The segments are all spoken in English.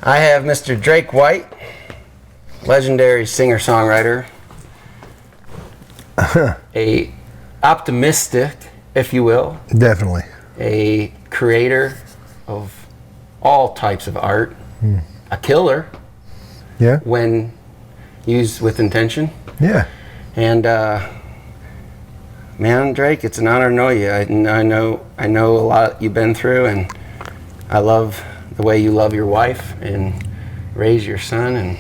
I have Mr. Drake White, legendary singer-songwriter, a optimistic, if you will. Definitely. A creator of all types of art. A killer. Yeah. When used with intention. Yeah. And man, Drake, it's an honor to know you. I know a lot you've been through, and I love the way you love your wife and raise your son, and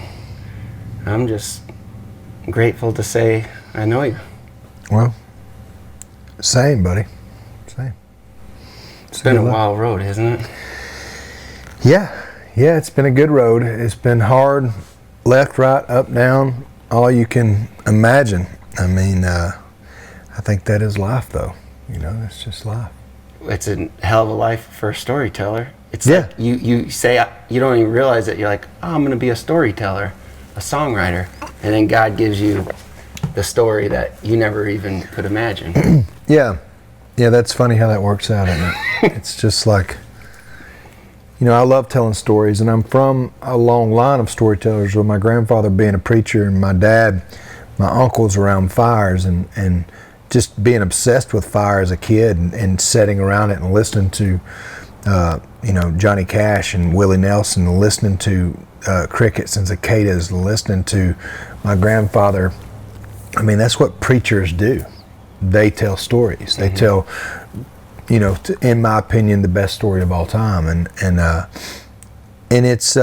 I'm just grateful to say I know you. Well, same, buddy. Same. It's been a wild road, hasn't it? Yeah. Yeah, it's been a good road. It's been hard, left, right, up, down, all you can imagine. I mean, I think that is life, though. You know, it's just life. It's a hell of a life for a storyteller. It's like you say, you don't even realize it. You're like, oh, I'm going to be a storyteller, a songwriter. And then God gives you the story that you never even could imagine. Yeah, that's funny how that works out, isn't it? It's just like, you know, I love telling stories, and I'm from a long line of storytellers, with my grandfather being a preacher and my dad, my uncles around fires, and just being obsessed with fire as a kid, and sitting around it and listening to, you know, Johnny Cash and Willie Nelson, and listening to crickets and cicadas, and listening to my grandfather. I mean, that's what preachers do. They tell stories. They tell, you know, in my opinion, the best story of all time. And it's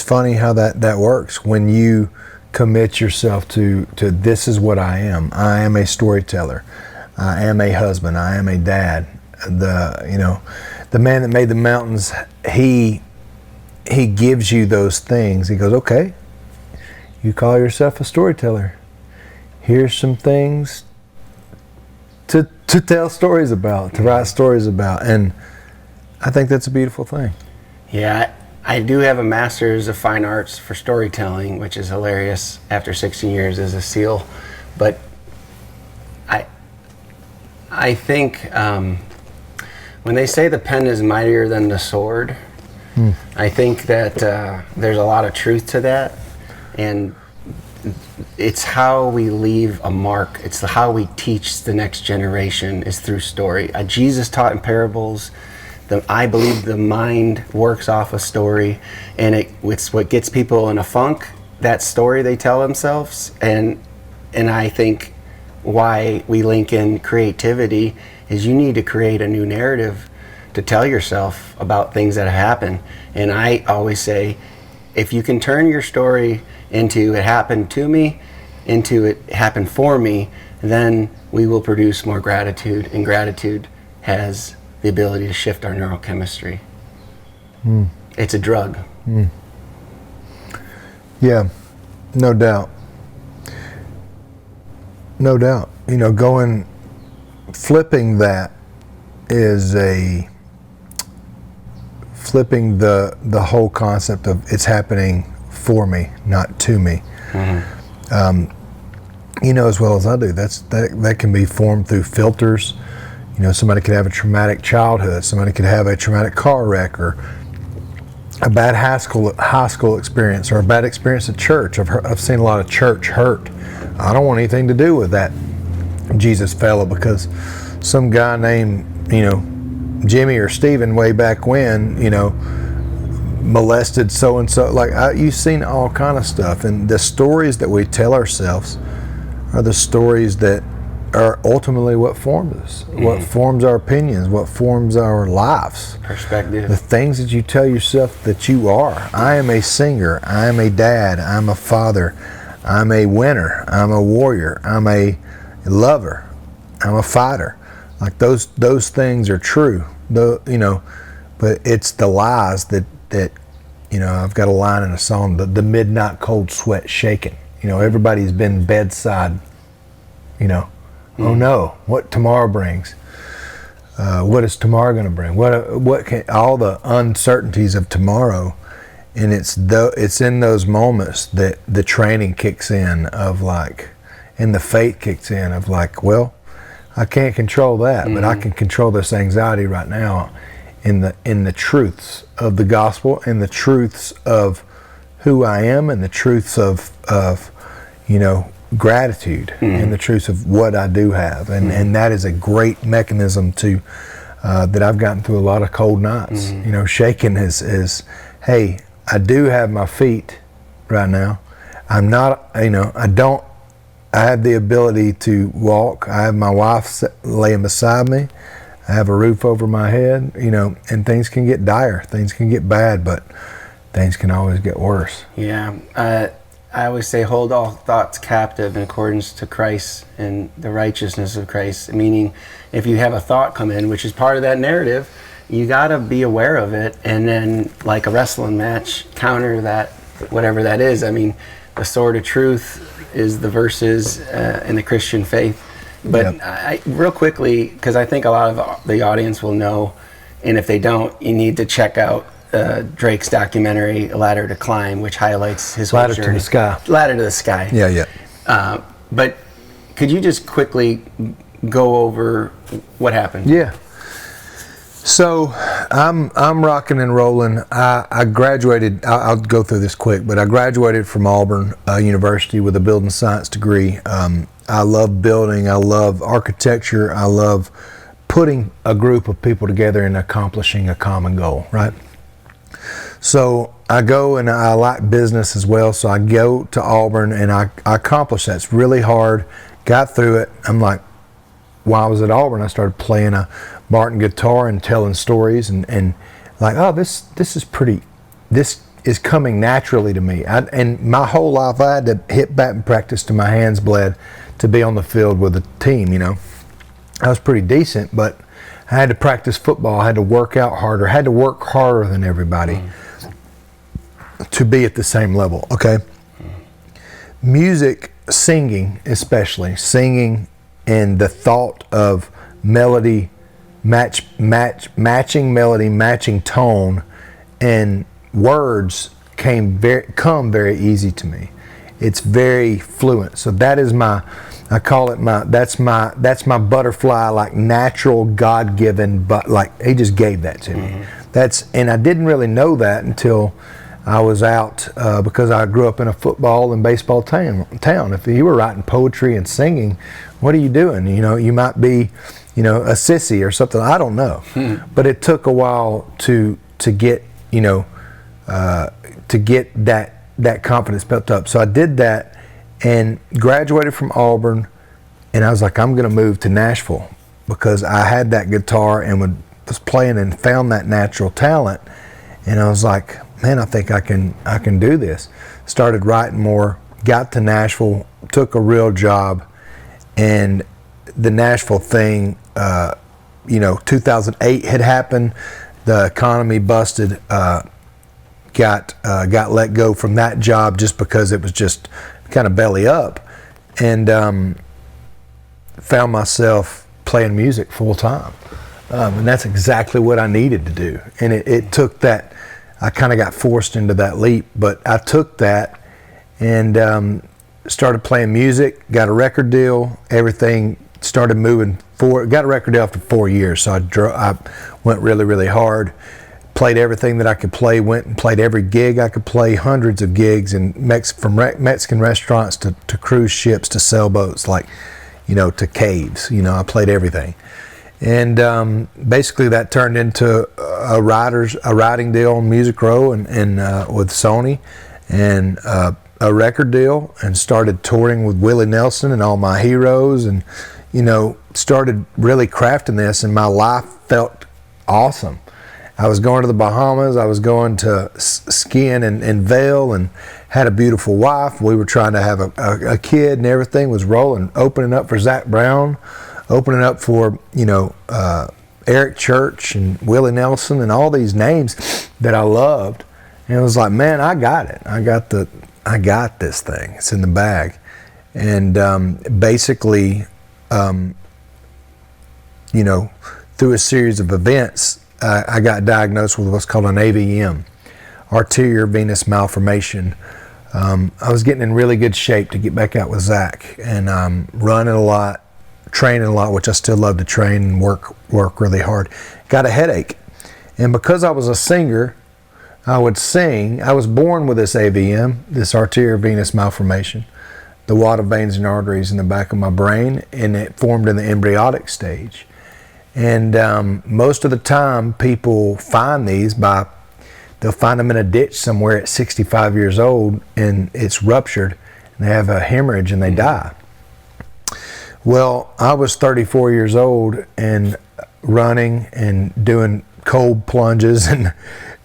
funny how that works when you commit yourself to this is what I am. I am a storyteller. I am a husband. I am a dad. The man that made the mountains, he gives you those things. He goes, okay, you call yourself a storyteller. Here's some things to tell stories about, to write stories about, and I think that's a beautiful thing. Yeah, I do have a master's of fine arts for storytelling, which is hilarious after 16 years as a SEAL, but I think when they say the pen is mightier than the sword, I think that there's a lot of truth to that, and it's how we leave a mark. It's how we teach the next generation is through story. Jesus taught in parables. I believe the mind works off a story, and it's what gets people in a funk, that story they tell themselves. And I think why we link in creativity is you need to create a new narrative to tell yourself about things that have happened. And I always say, if you can turn your story into it happened to me, into it happened for me, then we will produce more gratitude, and gratitude has the ability to shift our neurochemistry. It's a drug. Yeah, no doubt. No doubt. You know, flipping that is flipping the whole concept of it's happening for me, not to me. You know as well as I do, that can be formed through filters. You know, somebody could have a traumatic childhood, somebody could have a traumatic car wreck, or a bad high school experience, or a bad experience at church. I've seen a lot of church hurt. I don't want anything to do with that Jesus fellow because some guy named, you know, Jimmy or Stephen way back when, you know, molested so and so. Like you've seen all kind of stuff, and the stories that we tell ourselves are the stories that are ultimately what forms us, what forms our opinions, what forms our lives. Perspective. The things that you tell yourself that you are. I am a singer. I am a dad. I'm a father. I'm a winner. I'm a warrior. I'm a lover. I'm a fighter. Like those things are true. You know, but it's the lies that you know. I've got a line in a song: the midnight cold sweat shaking. You know, everybody's been bedside. You know, oh no, what tomorrow brings? What is tomorrow going to bring? What can all the uncertainties of tomorrow? And it's in those moments that the training kicks in of like, and the faith kicks in of like, well, I can't control that, but I can control this anxiety right now. in the truths of the gospel, and the truths of who I am, and the truths of gratitude, and the truths of what I do have, and that is a great mechanism to that I've gotten through a lot of cold nights. Shaking is hey, I do have my feet right now. I'm not, I have the ability to walk. I have my wife laying beside me. I have a roof over my head, and things can get dire. Things can get bad, but things can always get worse. Yeah. I always say, hold all thoughts captive in accordance to Christ and the righteousness of Christ. Meaning, if you have a thought come in, which is part of that narrative, you got to be aware of it, and then, like a wrestling match, counter that, whatever that is. I mean, the sword of truth is the verses in the Christian faith. But real quickly, because I think a lot of the audience will know, and if they don't, you need to check out Drake's documentary, Ladder to Climb, which highlights his whole journey. Ladder to the Sky. Ladder to the Sky. Yeah. But could you just quickly go over what happened? Yeah. So I'm rocking and rolling. I graduated. I'll go through this quick, but I graduated from Auburn University with a building science degree. I love building. I love architecture. I love putting a group of people together and accomplishing a common goal. Right. So I go, and I like business as well. So I go to Auburn, and I accomplish that. It's really hard. Got through it. I'm like, while I was at Auburn, I started playing a Martin guitar and telling stories, and like, oh, this is coming naturally to me. And my whole life, I had to hit batting practice till my hands bled to be on the field with a team. I was pretty decent, but I had to practice football. I had to work out harder. I had to work harder than everybody to be at the same level. Okay. Music, singing, especially singing, and the thought of melody, matching melody, matching tone, and words come very easy to me. It's very fluent. So that is I call it that's my butterfly, like natural God-given, but like he just gave that to me. And I didn't really know that until I was out because I grew up in a football and baseball town. If you were writing poetry and singing, what are you doing? You might be, a sissy or something. I don't know. But it took a while to get, to get that confidence built up. So I did that and graduated from Auburn, and I was like, I'm going to move to Nashville because I had that guitar and was playing and found that natural talent. And I was like, man, I think I can do this. Started writing more, got to Nashville, took a real job, and the Nashville thing, 2008 had happened. The economy busted. Got let go from that job just because it was just kind of belly up, and found myself playing music full time, and that's exactly what I needed to do. And it took that. I kind of got forced into that leap, but I took that and started playing music, got a record deal, everything started moving forward. Got a record deal after 4 years, so I went really, really hard, played everything that I could play, went and played every gig I could play, hundreds of gigs, and from Mexican restaurants to cruise ships to sailboats, to caves. I played everything. And basically that turned into a writing deal on Music Row and with Sony, and a record deal, and started touring with Willie Nelson and all my heroes, and started really crafting this, and my life felt awesome. I was going to the Bahamas, I was going to skiing in Vail, and had a beautiful wife. We were trying to have a kid, and everything was rolling, opening up for Zach Brown, opening up for Eric Church and Willie Nelson and all these names that I loved. And it was like, man, I got it. I got this thing. It's in the bag. And basically, through a series of events, I got diagnosed with what's called an AVM, arterial venous malformation. I was getting in really good shape to get back out with Zach, and running a lot, training a lot, which I still love to train and work really hard. Got a headache, And because I was a singer, I would sing. I was born with this AVM, this arterial venous malformation, the wad of veins and arteries in the back of my brain, and it formed in the embryonic stage. And most of the time, people find these they'll find them in a ditch somewhere at 65 years old, and it's ruptured, and they have a hemorrhage, and they die. Well, I was 34 years old and running and doing cold plunges and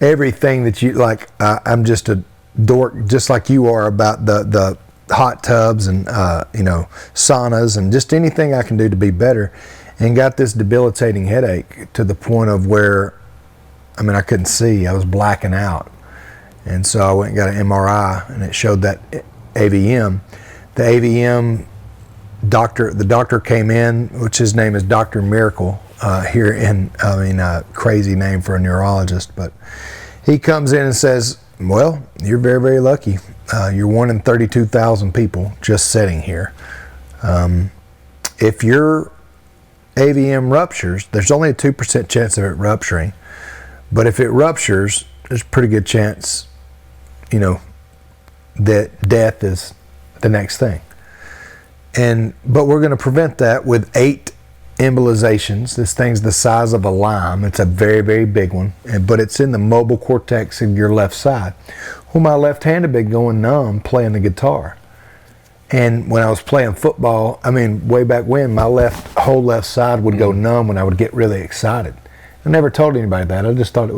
everything that you like. I'm just a dork, just like you are, about the hot tubs and saunas and just anything I can do to be better, and got this debilitating headache to the point of where, I couldn't see. I was blacking out. And so I went and got an MRI, and it showed that AVM. The AVM doctor, the doctor came in, which his name is Dr. Miracle, here in, crazy name for a neurologist, but he comes in and says, well, you're very, very lucky. You're one in 32,000 people just sitting here. If your AVM ruptures, there's only a 2% chance of it rupturing, but if it ruptures, there's a pretty good chance, that death is the next thing. But we're going to prevent that with 8 embolizations. This thing's the size of a lime. It's a very, very big one, but it's in the mobile cortex of your left side. Well, my left hand had been going numb playing the guitar. And when I was playing football, way back when, my whole left side would go numb when I would get really excited. I never told anybody that. I just thought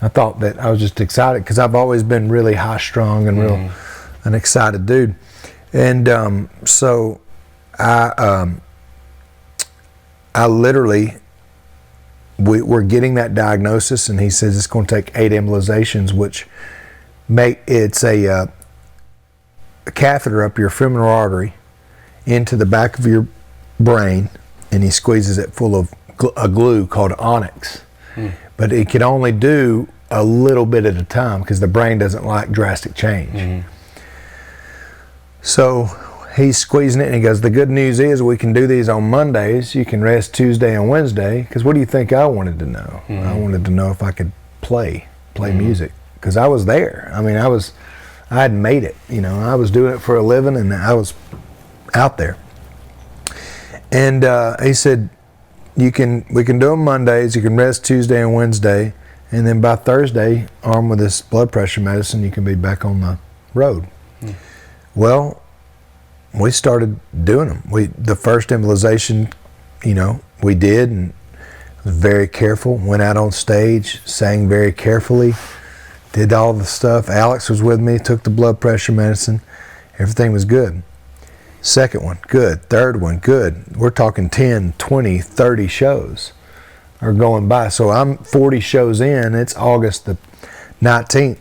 I thought that I was just excited because I've always been really high strung and an excited dude. And so I literally, we're getting that diagnosis, and he says it's going to take 8 embolizations, which it's a catheter up your femoral artery into the back of your brain, and he squeezes it full of a glue called onyx. But it can only do a little bit at a time because the brain doesn't like drastic change. So he's squeezing it, and he goes, the good news is we can do these on Mondays. You can rest Tuesday and Wednesday. Because what do you think I wanted to know? I wanted to know if I could play music, because I was there. I had made it. I was doing it for a living, and I was out there. And he said, we can do them Mondays. You can rest Tuesday and Wednesday, and then by Thursday, armed with this blood pressure medicine, you can be back on the road. Well, we started doing them. The first embolization, we did, and was very careful. Went out on stage, sang very carefully, did all the stuff. Alex was with me, took the blood pressure medicine. Everything was good. Second one, good. Third one, good. We're talking 10, 20, 30 shows are going by. So I'm 40 shows in. It's August the 19th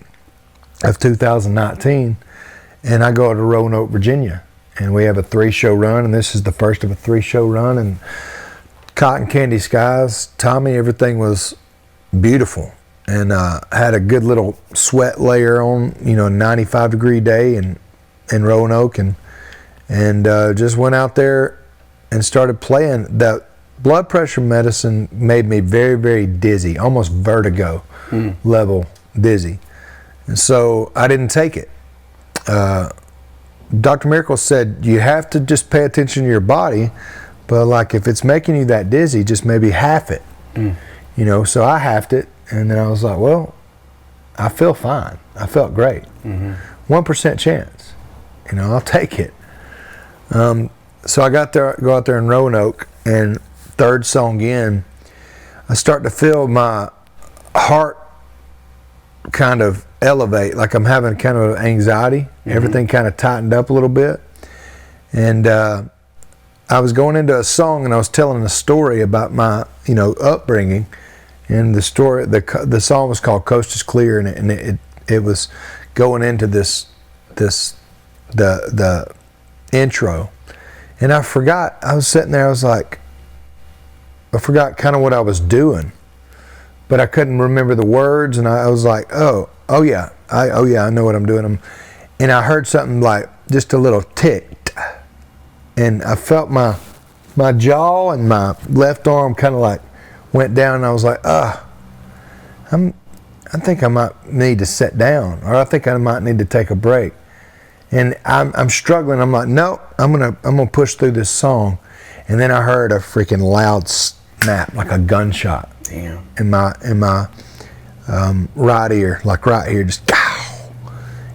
of 2019. And I go to Roanoke, Virginia. And we have a 3-show run. And this is the first of a 3-show run. And cotton candy skies. Tommy, everything was beautiful. And had a good little sweat layer on, 95-degree day in Roanoke. And just went out there and started playing. The blood pressure medicine made me very, very dizzy, almost vertigo level dizzy. And so I didn't take it. Dr. Miracle said, you have to just pay attention to your body, but like if it's making you that dizzy, just maybe half it. So I halved it, and then I was like, well, I feel fine. I felt great. 1% chance. I'll take it. So I go out there in Roanoke, and third song in, I start to feel my heart kind of elevate, like I'm having kind of anxiety. Everything kind of tightened up a little bit. And I was going into a song, and I was telling a story about my, upbringing. And the story, the song was called "Coast is Clear," and it was going into the intro. And I forgot. I was sitting there. I forgot kind of what I was doing, but I couldn't remember the words. And I was like, oh yeah, I know what I'm doing. And I heard something like just a little tick, and I felt my jaw and my left arm kind of like went down, and I was like, I think I might need to sit down, or I think I might need to take a break. And I'm struggling. I'm like, no, I'm gonna push through this song. And then I heard a freaking loud snap, like a gunshot. Damn. In my right ear, like right here, just pow.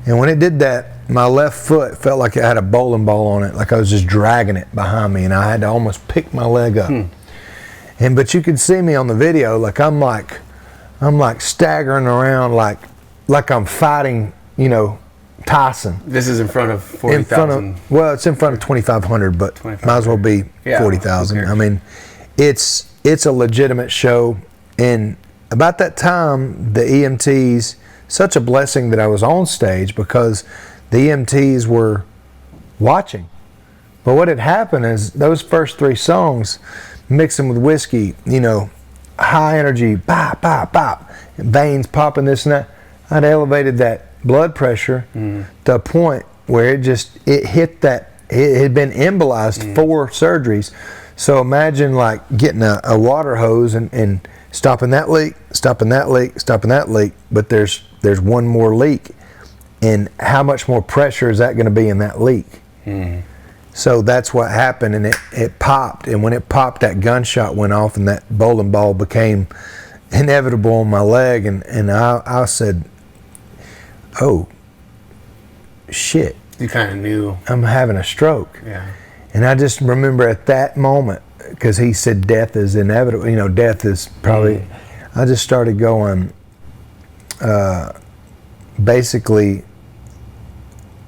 And when it did that, my left foot felt like it had a bowling ball on it, like I was just dragging it behind me, and I had to almost pick my leg up. But you could see me on the video, like I'm like staggering around, like I'm fighting, Tyson. This is in front of 40,000. Well, it's in front of 2,500, but might as well be 40,000. I mean, it's a legitimate show. And about that time, the EMTs, such a blessing that I was on stage, because the EMTs were watching. But what had happened is those first 3 songs, mixing with whiskey, high energy, bop, bop, bop, veins popping, this and that. I'd elevated that blood pressure to a point where it hit that, it had been embolized 4 surgeries. So imagine like getting a water hose and stopping that leak, stopping that leak, stopping that leak, but there's one more leak. And how much more pressure is that going to be in that leak? So that's what happened, and it popped. And when it popped, that gunshot went off, and that bowling ball became inevitable on my leg. And I said, oh, shit. You kind of knew. I'm having a stroke. Yeah. And I just remember at that moment, because he said death is inevitable, death is probably, I just started going, basically,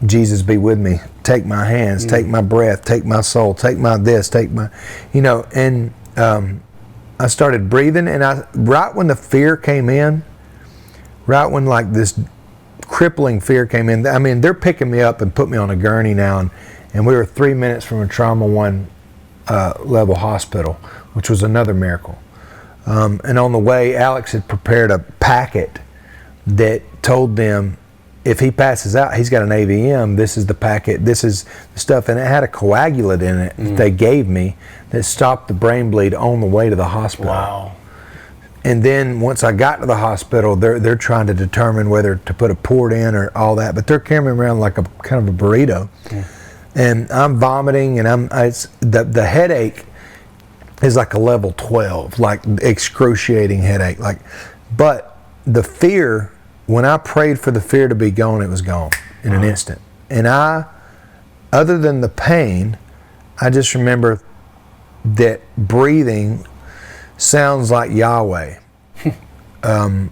Jesus be with me, take my hands, take my breath, take my soul, take my this, take my, and I started breathing, and right when the fear came in, right when like this crippling fear came in, I mean, they're picking me up and put me on a gurney now, and we were 3 minutes from a trauma 1 level hospital, which was another miracle. And on the way, Alex had prepared a packet that told them if he passes out, he's got an AVM, this is the packet, this is the stuff, and it had a coagulant in it that they gave me that stopped the brain bleed on the way to the hospital. Wow. And then once I got to the hospital, they're trying to determine whether to put a port in or all that, but they're carrying me around like a kind of a burrito. And I'm vomiting, and the headache is like a level 12, like excruciating headache. But the fear, when I prayed for the fear to be gone, it was gone in an instant. And other than the pain, I just remember that breathing sounds like Yahweh. And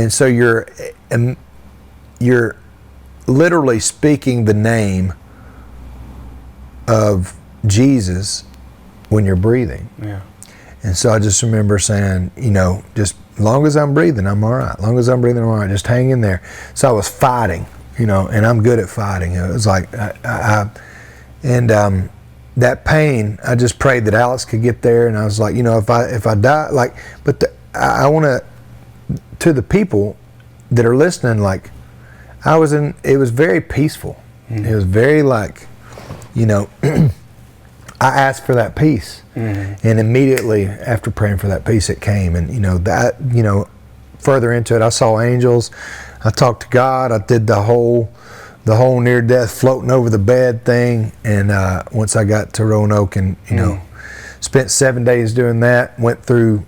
so you're literally speaking the name of Jesus when you're breathing. Yeah. And so I just remember saying, just as long as I'm breathing, I'm all right. As long as I'm breathing, I'm all right. Just hang in there. So I was fighting, and I'm good at fighting. It was like, that pain, I just prayed that Alex could get there, and I was like, if I die, I want to the people that are listening, it was very peaceful. It was very I asked for that peace, and immediately after praying for that peace, it came. And further into it, I saw angels. I talked to God. I did the whole near death floating over the bed thing. And once I got to Roanoke, and spent 7 days doing that. Went through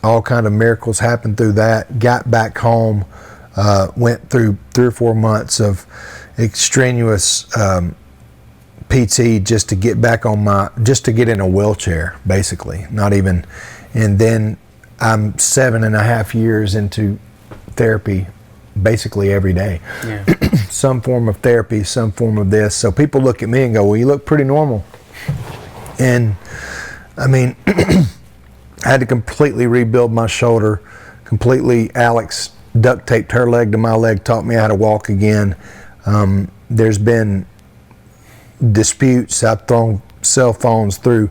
all kind of miracles, happened through that. Got back home. Went through 3 or 4 months of extraneous PT just to get back just to get in a wheelchair, basically, not even. And then I'm 7.5 years into therapy, basically every day. Yeah. Some form of therapy, some form of this. So people look at me and go, well, you look pretty normal. And I mean, I had to completely rebuild my shoulder, Alex duct taped her leg to my leg, taught me how to walk again. There's been disputes. I've thrown cell phones through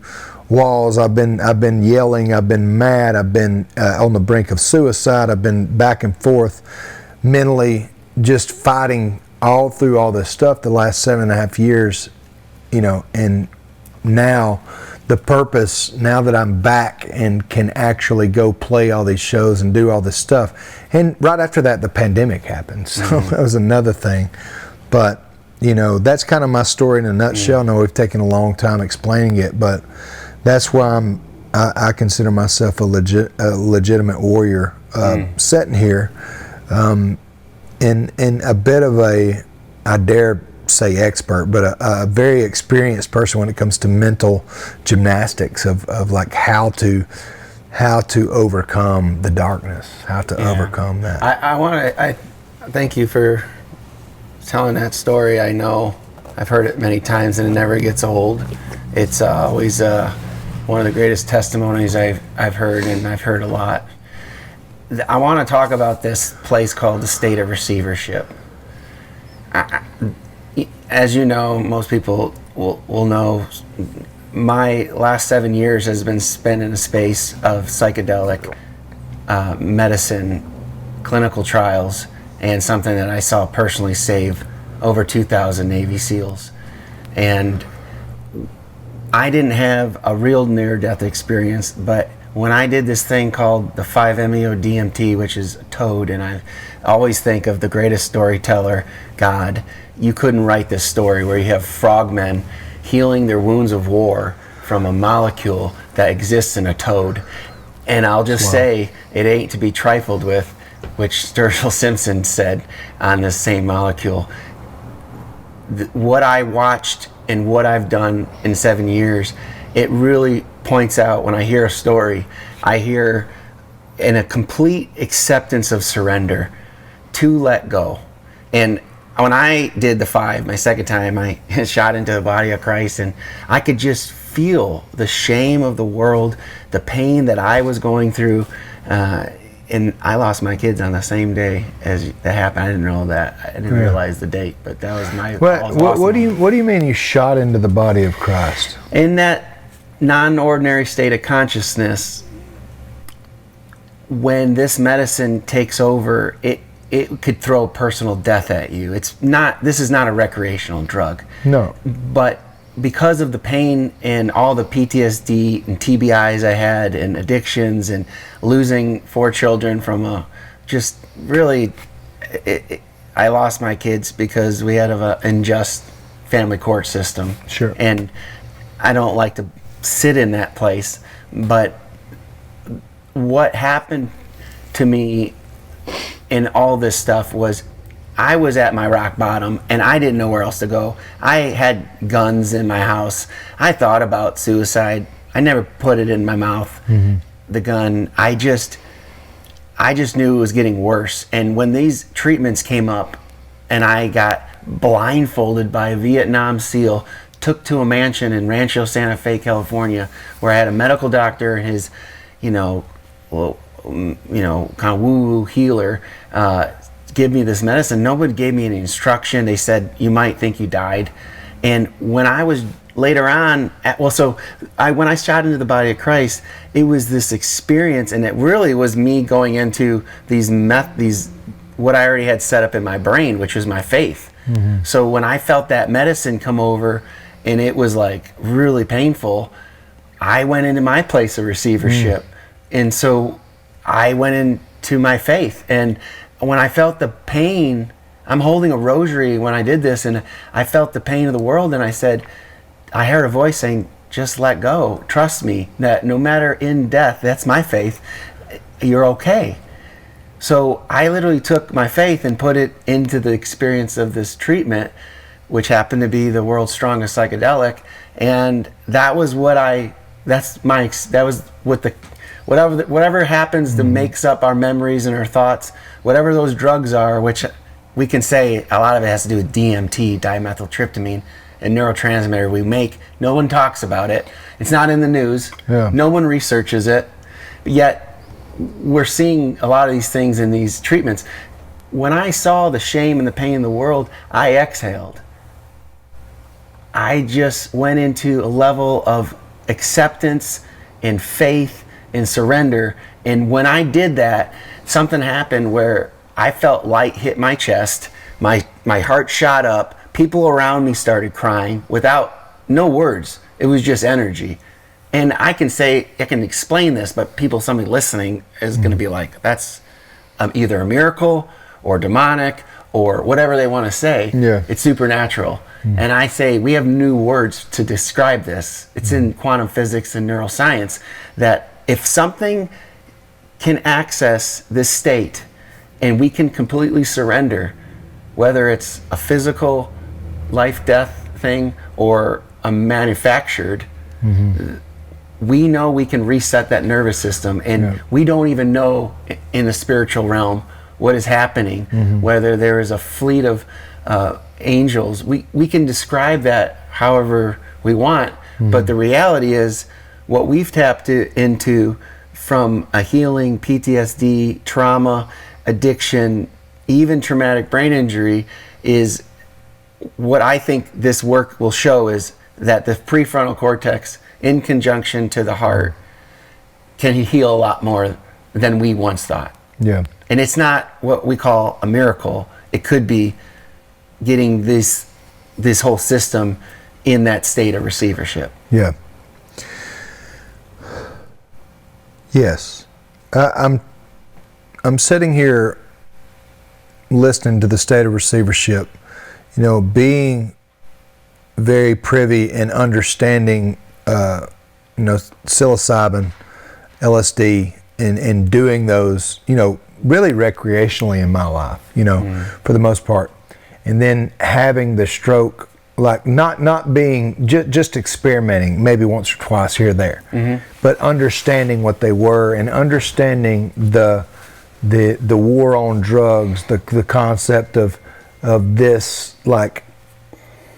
walls. I've been yelling. I've been mad. I've been on the brink of suicide. I've been back and forth mentally, just fighting all through all this stuff the last 7.5 years, and now the purpose, now that I'm back and can actually go play all these shows and do all this stuff. And right after that, the pandemic happened. So that was another thing. But, you know, that's kind of my story in a nutshell. I know we've taken a long time explaining it, but that's why I consider myself a legitimate warrior, sitting here in a bit of I dare say expert, but a very experienced person when it comes to mental gymnastics of like how to overcome the darkness, how to overcome that. I thank you for telling that story. I know I've heard it many times and it never gets old. It's always one of the greatest testimonies I've heard, and I've heard a lot. I want to talk about this place called the state of receivership. As you know, most people will know, my last 7 years has been spent in a space of psychedelic medicine, clinical trials, and something that I saw personally save over 2,000 Navy SEALs. And I didn't have a real near-death experience, but when I did this thing called the 5-MeO-DMT, which is a toad, and I always think of the greatest storyteller, God. You couldn't write this story where you have frogmen healing their wounds of war from a molecule that exists in a toad. And I'll just say, it ain't to be trifled with, which Sturgill Simpson said on this same molecule. What I watched and what I've done in 7 years, it really points out, when I hear a story, I hear in a complete acceptance of surrender to let go. And when I did the 5, my second time, I shot into the body of Christ, and I could just feel the shame of the world, the pain that I was going through, and I lost my kids on the same day as that happened. I didn't know that. I didn't realize the date, but that was my. What do you mean you shot into the body of Christ? In that non-ordinary state of consciousness, when this medicine takes over, it could throw personal death at you. This is not a recreational drug. No. But because of the pain and all the PTSD and TBIs I had and addictions and losing 4 children from I lost my kids because we had an unjust family court system. Sure. And I don't like to sit in that place, but what happened to me in all this stuff was I was at my rock bottom and I didn't know where else to go. I had guns in my house. I thought about suicide. I never put it in my mouth, the gun. I just knew it was getting worse. And when these treatments came up and I got blindfolded by a Vietnam SEAL, took to a mansion in Rancho Santa Fe, California, where I had a medical doctor and his, kind of woo-woo healer, give me this medicine. Nobody gave me any instruction. They said, you might think you died. And when I was later on, when I shot into the body of Christ, it was this experience, and it really was me going into these what I already had set up in my brain, which was my faith. So when I felt that medicine come over, and it was like really painful, I went into my place of receivership. And so I went into my faith. And when I felt the pain, I'm holding a rosary when I did this, and I felt the pain of the world, and I heard a voice saying, just let go. Trust me that no matter in death, that's my faith, you're okay. So I literally took my faith and put it into the experience of this treatment, which happened to be the world's strongest psychedelic. And that was whatever happens that makes up our memories and our thoughts, whatever those drugs are, which we can say a lot of it has to do with DMT, dimethyltryptamine, a neurotransmitter we make. No one talks about it. It's not in the news. Yeah. No one researches it. Yet we're seeing a lot of these things in these treatments. When I saw the shame and the pain in the world, I exhaled. I just went into a level of acceptance and faith and surrender. And when I did that, something happened where I felt light hit my chest, my heart shot up, people around me started crying without no words. It was just energy. And I can explain this, but somebody listening is going to be like, that's either a miracle or demonic or whatever they want to say. Yeah. It's supernatural. And I say we have new words to describe this. It's in quantum physics and neuroscience that if something can access this state and we can completely surrender, whether it's a physical life-death thing or a manufactured, we know we can reset that nervous system, and we don't even know in the spiritual realm what is happening, whether there is a fleet of angels. We can describe that however we want, but the reality is what we've tapped into from a healing, PTSD, trauma, addiction, even traumatic brain injury is what I think this work will show is that the prefrontal cortex in conjunction to the heart can heal a lot more than we once thought. Yeah. And it's not what we call a miracle. It could be getting this whole system in that state of receivership. Yeah. Yes. I'm sitting here listening to the state of receivership, being very privy and understanding psilocybin, LSD, and doing those, really recreationally in my life, for the most part. And then having the stroke, like not being just experimenting, maybe once or twice here or there, but understanding what they were and understanding the war on drugs, the concept of this, like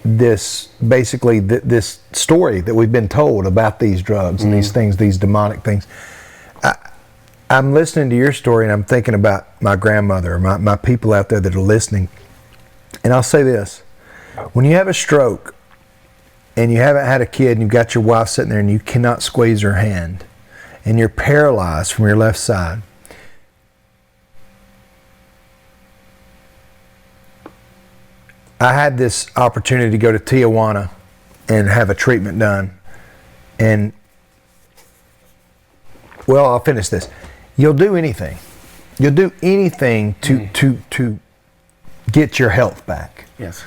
this basically this story that we've been told about these drugs and these things, these demonic things. I'm listening to your story and I'm thinking about my grandmother, my people out there that are listening. And I'll say this, when you have a stroke and you haven't had a kid and you've got your wife sitting there and you cannot squeeze her hand and you're paralyzed from your left side, I had this opportunity to go to Tijuana and have a treatment done. And, well, I'll finish this. You'll do anything. You'll do anything to get your health back. Yes.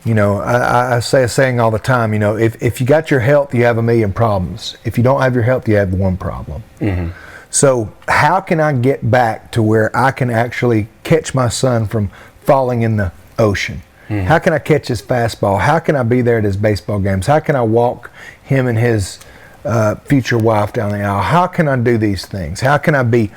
I say a saying all the time, if you got your health, you have a million problems. If you don't have your health, you have one problem. So how can I get back to where I can actually catch my son from falling in the ocean? How can I catch his fastball? How can I be there at his baseball games? How can I walk him and his future wife down the aisle? How can I do these things? How can I be...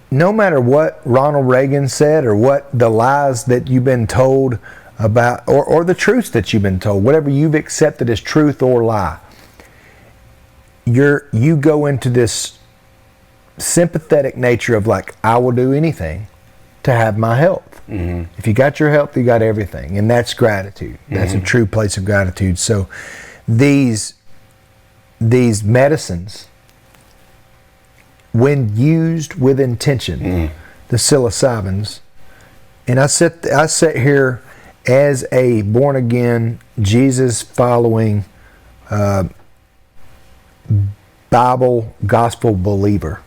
No matter what Ronald Reagan said or what the lies that you've been told about, or the truths that you've been told, whatever you've accepted as truth or lie, you go into this sympathetic nature of like, I will do anything to have my health. If you got your health, you got everything, and that's gratitude. That's a true place of gratitude. So these medicines, when used with intention, the psilocybins, and I sit here as a born again, Jesus following, Bible gospel believer,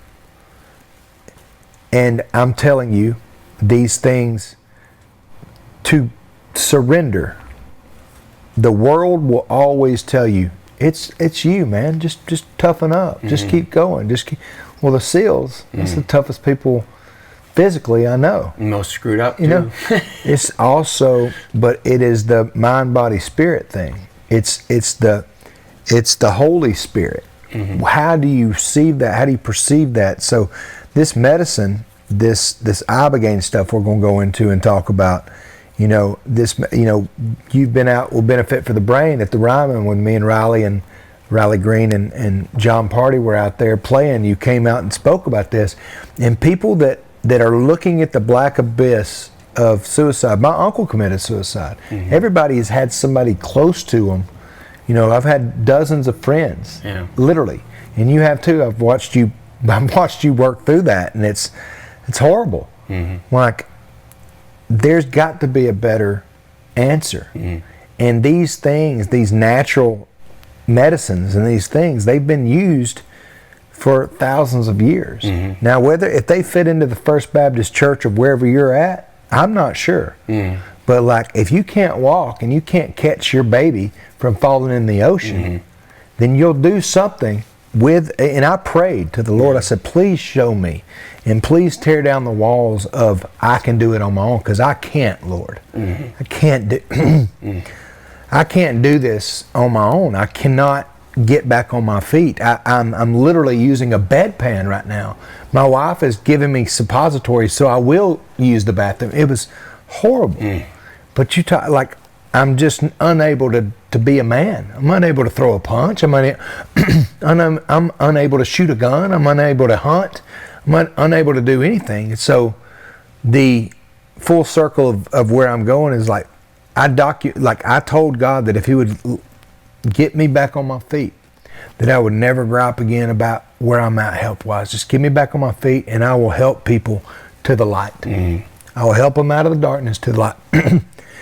and I'm telling you these things to surrender. The world will always tell you it's you, man. Just toughen up. Just keep going. Well, the SEALs, that's the toughest people physically I know. Most screwed up too. It's also, but it is the mind, body, spirit thing. It's the Holy Spirit. How do you see that? How do you perceive that? So this medicine, this ibogaine stuff we're going to go into and talk about, you've been out will benefit for the brain at the Ryman when me and Riley Green and John Party were out there playing. You came out and spoke about this, and people that are looking at the black abyss of suicide. My uncle committed suicide. Everybody has had somebody close to them. I've had dozens of friends, literally, and you have too. I've watched you work through that, and it's horrible. Like, there's got to be a better answer. And these things, these natural medicines and these things, they've been used for thousands of years. Mm-hmm. Now, if they fit into the First Baptist Church of wherever you're at, I'm not sure. Mm. But like, if you can't walk and you can't catch your baby from falling in the ocean, Mm-hmm. then you'll do something with, and I prayed to the Lord, I said, please show me, and please tear down the walls of, I can do it on my own, because I can't, Lord. Mm-hmm. I can't do, I can't do this on my own. I cannot get back on my feet. I'm literally using a bedpan right now. My wife is giving me suppositories, so I will use the bathroom. It was horrible. But like, I'm just unable to be a man. I'm unable to throw a punch. I'm unable to shoot a gun. I'm unable to hunt. I'm unable to do anything. So the full circle of where I'm going is like, I told God that if he would get me back on my feet, that I would never gripe again about where I'm at health-wise. Just get me back on my feet, and I will help people to the light. I will help them out of the darkness to the light,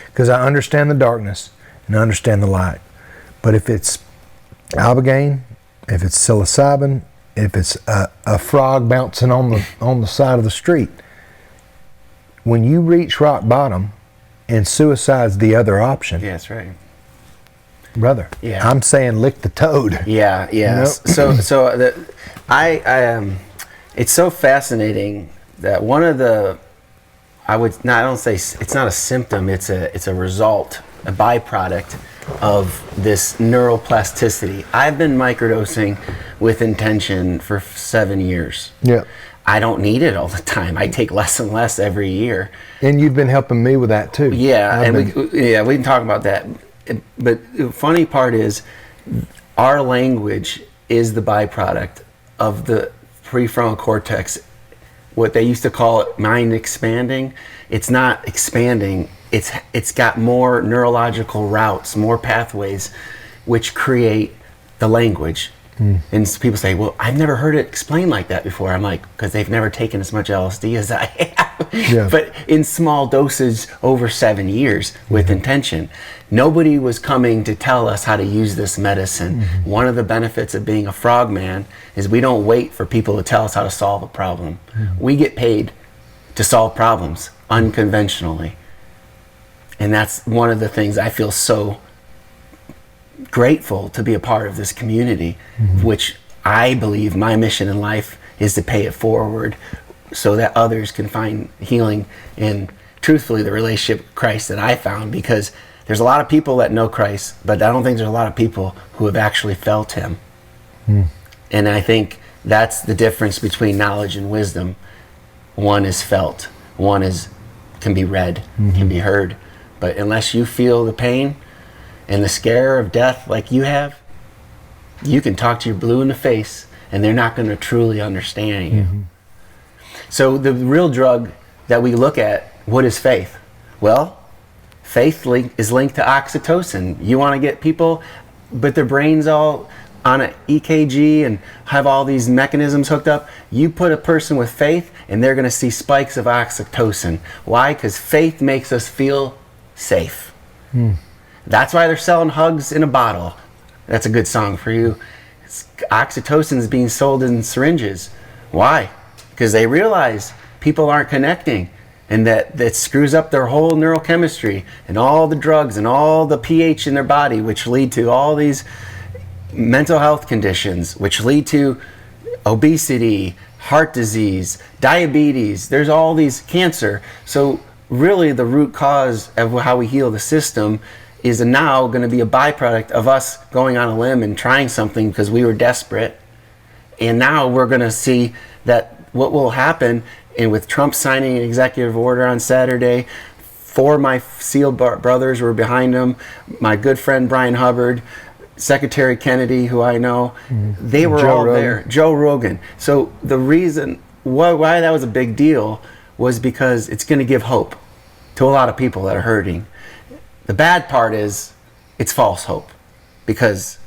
because I understand the darkness and I understand the light. But if it's ibogaine, if it's psilocybin, if it's a frog bouncing on the side of the street, when you reach rock bottom and suicide's the other option, Yeah, that's right. brother. Yeah. I'm saying lick the toad. Yeah, yeah. It's so fascinating that one of the, I don't say it's not a symptom, it's a result, a byproduct of this neuroplasticity. I've been microdosing with intention for 7 years. Yeah. I don't need it all the time. I take less and less every year. And you've been helping me with that too. Yeah, we can talk about that. But the funny part is, our language is the byproduct of the prefrontal cortex, what they used to call it mind expanding. It's not expanding. It's got more neurological routes, more pathways, which create the language. And people say, well, I've never heard it explained like that before. I'm like, because they've never taken as much LSD as I have. Yeah. But in small doses over 7 years with intention. Nobody was coming to tell us how to use this medicine. One of the benefits of being a frogman is we don't wait for people to tell us how to solve a problem. We get paid to solve problems unconventionally. And that's one of the things I feel so grateful to be a part of this community, which I believe my mission in life is to pay it forward so that others can find healing in, truthfully, the relationship with Christ that I found, because there's a lot of people that know Christ, but I don't think there's a lot of people who have actually felt him. And I think that's the difference between knowledge and wisdom. One is felt, one can be read, can be heard, but unless you feel the pain and the scare of death like you have, you can talk to your blue in the face and they're not going to truly understand you. So the real drug that we look at, what is faith? Well, faith is linked to oxytocin. You want to get people, but their brain's all on an EKG and have all these mechanisms hooked up. You put a person with faith and they're going to see spikes of oxytocin. Why? Because faith makes us feel safe. That's why they're selling hugs in a bottle. That's a good song for you. Oxytocin is being sold in syringes. Why? Because they realize people aren't connecting, and that screws up their whole neurochemistry and all the drugs and all the pH in their body, which lead to all these mental health conditions, which lead to obesity, heart disease, diabetes. There's all these cancer. So really the root cause of how we heal the system is now going to be a byproduct of us going on a limb and trying something because we were desperate. And now we're going to see that what will happen, and with Trump signing an executive order on Saturday, 4 of my SEAL brothers were behind him, my good friend Brian Hubbard, Secretary Kennedy, who I know, they were all there. Joe Rogan. So the reason why that was a big deal was because it's going to give hope to a lot of people that are hurting. The bad part is it's false hope, because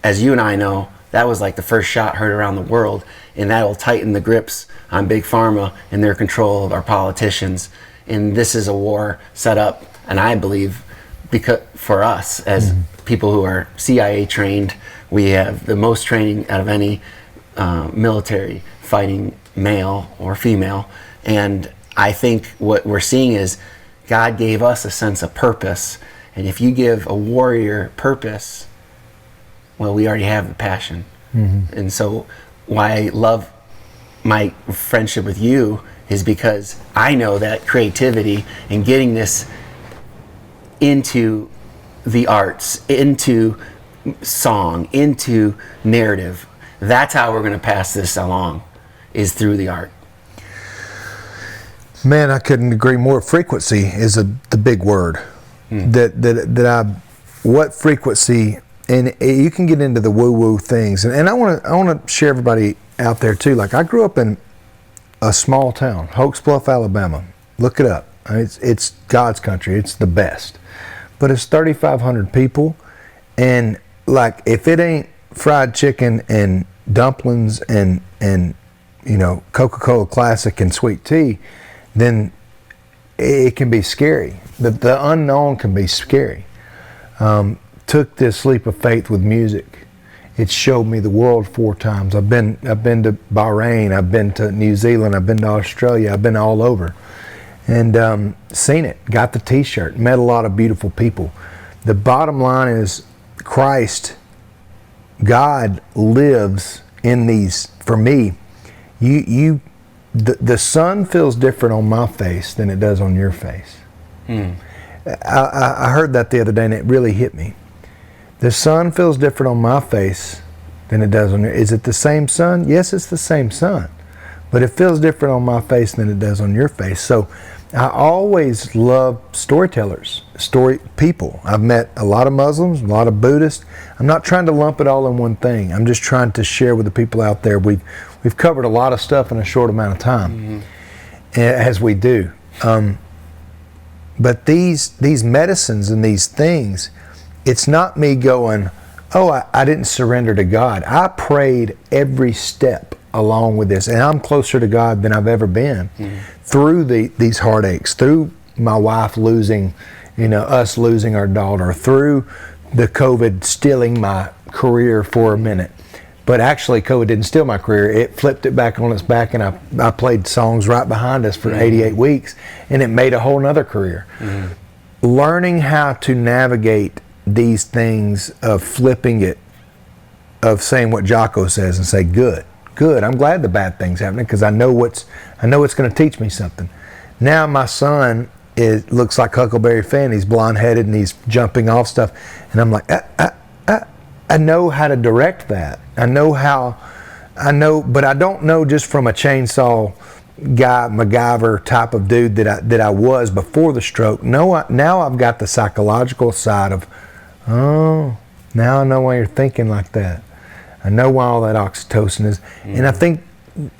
as you and I know, that was like the first shot heard around the world, and that will tighten the grips on Big Pharma and their control of our politicians. And this is a war set up, and I believe, because for us as people who are CIA trained. We have the most training out of any military fighting male or female. And I think what we're seeing is God gave us a sense of purpose. And if you give a warrior purpose, well, we already have the passion. And so why I love my friendship with you is because I know that creativity and getting this into the arts, into song, into narrative, that's how we're going to pass this along, is through the art. Man, I couldn't agree more. Frequency is the big word. What frequency, and you can get into the woo-woo things, and I want to share everybody out there too. Like, I grew up in a small town, Hoax Bluff, Alabama. Look it up. I mean, it's God's country. It's the best. But it's 3,500 people, and like, if it ain't fried chicken and dumplings and Coca-Cola Classic and sweet tea, then it can be scary. The unknown can be scary. Took this leap of faith with music. It showed me the world 4 times. I've been to Bahrain, I've been to New Zealand, I've been to Australia, I've been all over. And seen it, got the t-shirt, met a lot of beautiful people. The bottom line is Christ, God lives in these. For me, the sun feels different on my face than it does on your face. I heard that the other day and it really hit me. The sun feels different on my face than it does on your. Is it the same sun? Yes, it's the same sun, but it feels different on my face than it does on your face. So I always love storytellers, story people. I've met a lot of Muslims, a lot of Buddhists. I'm not trying to lump it all in one thing. I'm just trying to share with the people out there. We've covered a lot of stuff in a short amount of time, as we do. But these medicines and these things, it's not me going, oh, I didn't surrender to God. I prayed every step along with this, and I'm closer to God than I've ever been through these heartaches, through my wife losing, us losing our daughter, through the COVID stealing my career for a minute. But actually, COVID didn't steal my career. It flipped it back on its back, and I played songs right behind us for 88 weeks, and it made a whole nother career. Learning how to navigate these things of flipping it, of saying what Jocko says and say, good. I'm glad the bad thing's happening because I know it's going to teach me something. Now my son looks like Huckleberry Finn. He's blonde-headed and he's jumping off stuff, and I'm like, I know how to direct that. But I don't know just from a chainsaw guy, MacGyver type of dude that I was before the stroke. No, now I've got the psychological side of, oh, now I know why you're thinking like that. I know why all that oxytocin is. And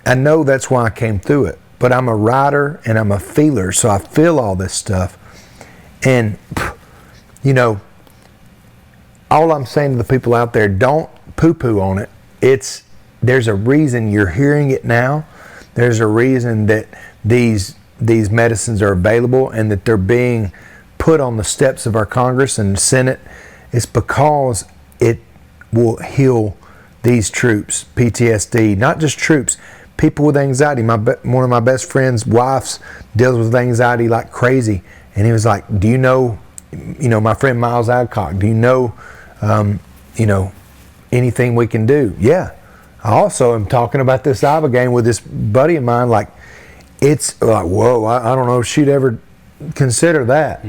I know that's why I came through it. But I'm a writer and I'm a feeler, so I feel all this stuff. And, all I'm saying to the people out there, don't poo-poo on it. There's a reason you're hearing it now. There's a reason that these medicines are available and that they're being put on the steps of our Congress and Senate. It's because it will heal these troops, PTSD, not just troops, people with anxiety. One of my best friend's wives deals with anxiety like crazy. And he was like, do you know, my friend Miles Adcock, do you know, anything we can do? Yeah. I also am talking about this Ibogaine with this buddy of mine. Like, it's like, whoa, I don't know if she'd ever consider that.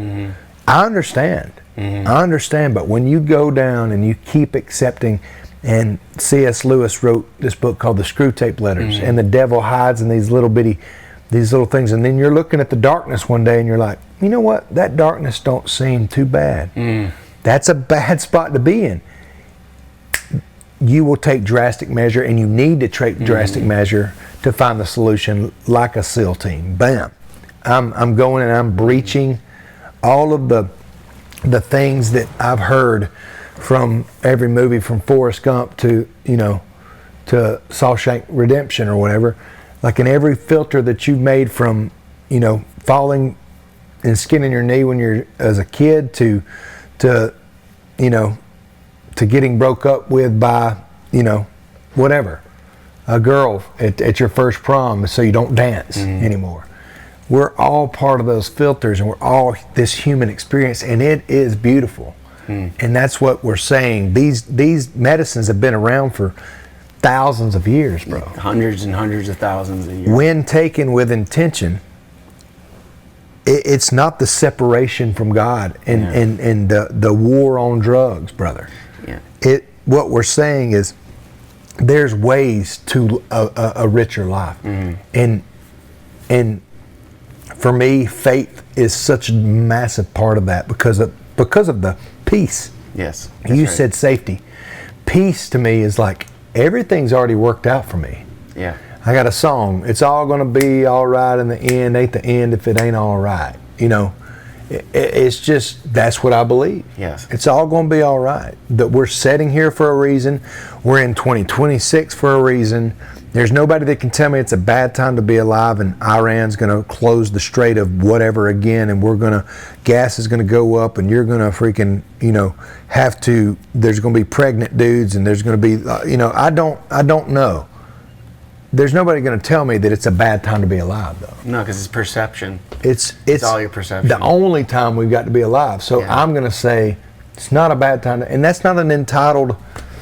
I understand. I understand. But when you go down and you keep accepting, and C.S. Lewis wrote this book called The Screw Tape Letters, and the devil hides in these little things. And then you're looking at the darkness one day and you're like, you know what? That darkness don't seem too bad. That's a bad spot to be in. You will take drastic measure, and you need to take drastic measure to find the solution, like a SEAL team. Bam. I'm going and I'm breaching all of the things that I've heard from every movie, from Forrest Gump to Shawshank Redemption or whatever. Like, in every filter that you've made from, falling and skinning your knee when you're as a kid to to getting broke up with by, whatever, a girl at your first prom, so you don't dance anymore. We're all part of those filters, and we're all this human experience, and it is beautiful. And that's what we're saying. These medicines have been around for thousands of years, bro. Hundreds and hundreds of thousands of years. When taken with intention, it's not the separation from God and the war on drugs, brother. Yeah. What we're saying is there's ways to a richer life. And for me, faith is such a massive part of that because of the peace. Yes. You said safety. Peace to me is like everything's already worked out for me. Yeah. I got a song. It's all gonna be all right in the end. Ain't the end if it ain't all right. It's just, that's what I believe. Yes. It's all gonna be all right. That we're sitting here for a reason. We're in 2026 for a reason. There's nobody that can tell me it's a bad time to be alive and Iran's gonna close the Strait of whatever again, and gas is gonna go up, and you're gonna freaking, there's gonna be pregnant dudes, and there's gonna be, I don't know. There's nobody going to tell me that it's a bad time to be alive, though. No, because it's perception. It's all your perception. The only time we've got to be alive. So I'm going to say it's not a bad time and that's not an entitled.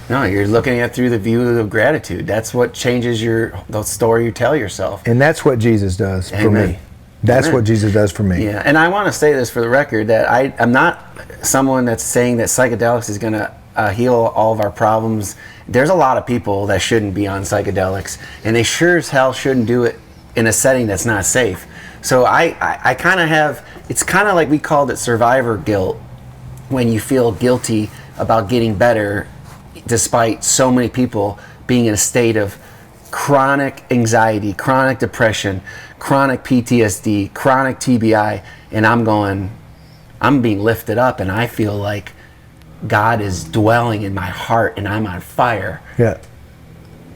No, you're looking at through the view of gratitude. That's what changes the story you tell yourself. And that's what Jesus does for me. That's what Jesus does for me. Yeah, and I want to say this for the record, that I'm not someone that's saying that psychedelics is going to heal all of our problems. There's a lot of people that shouldn't be on psychedelics, and they sure as hell shouldn't do it in a setting that's not safe. So I kind of have, it's kind of like we called it survivor guilt, when you feel guilty about getting better despite so many people being in a state of chronic anxiety, chronic depression, chronic PTSD, chronic TBI, and I'm being lifted up, and I feel like God is dwelling in my heart and I'm on fire. Yeah.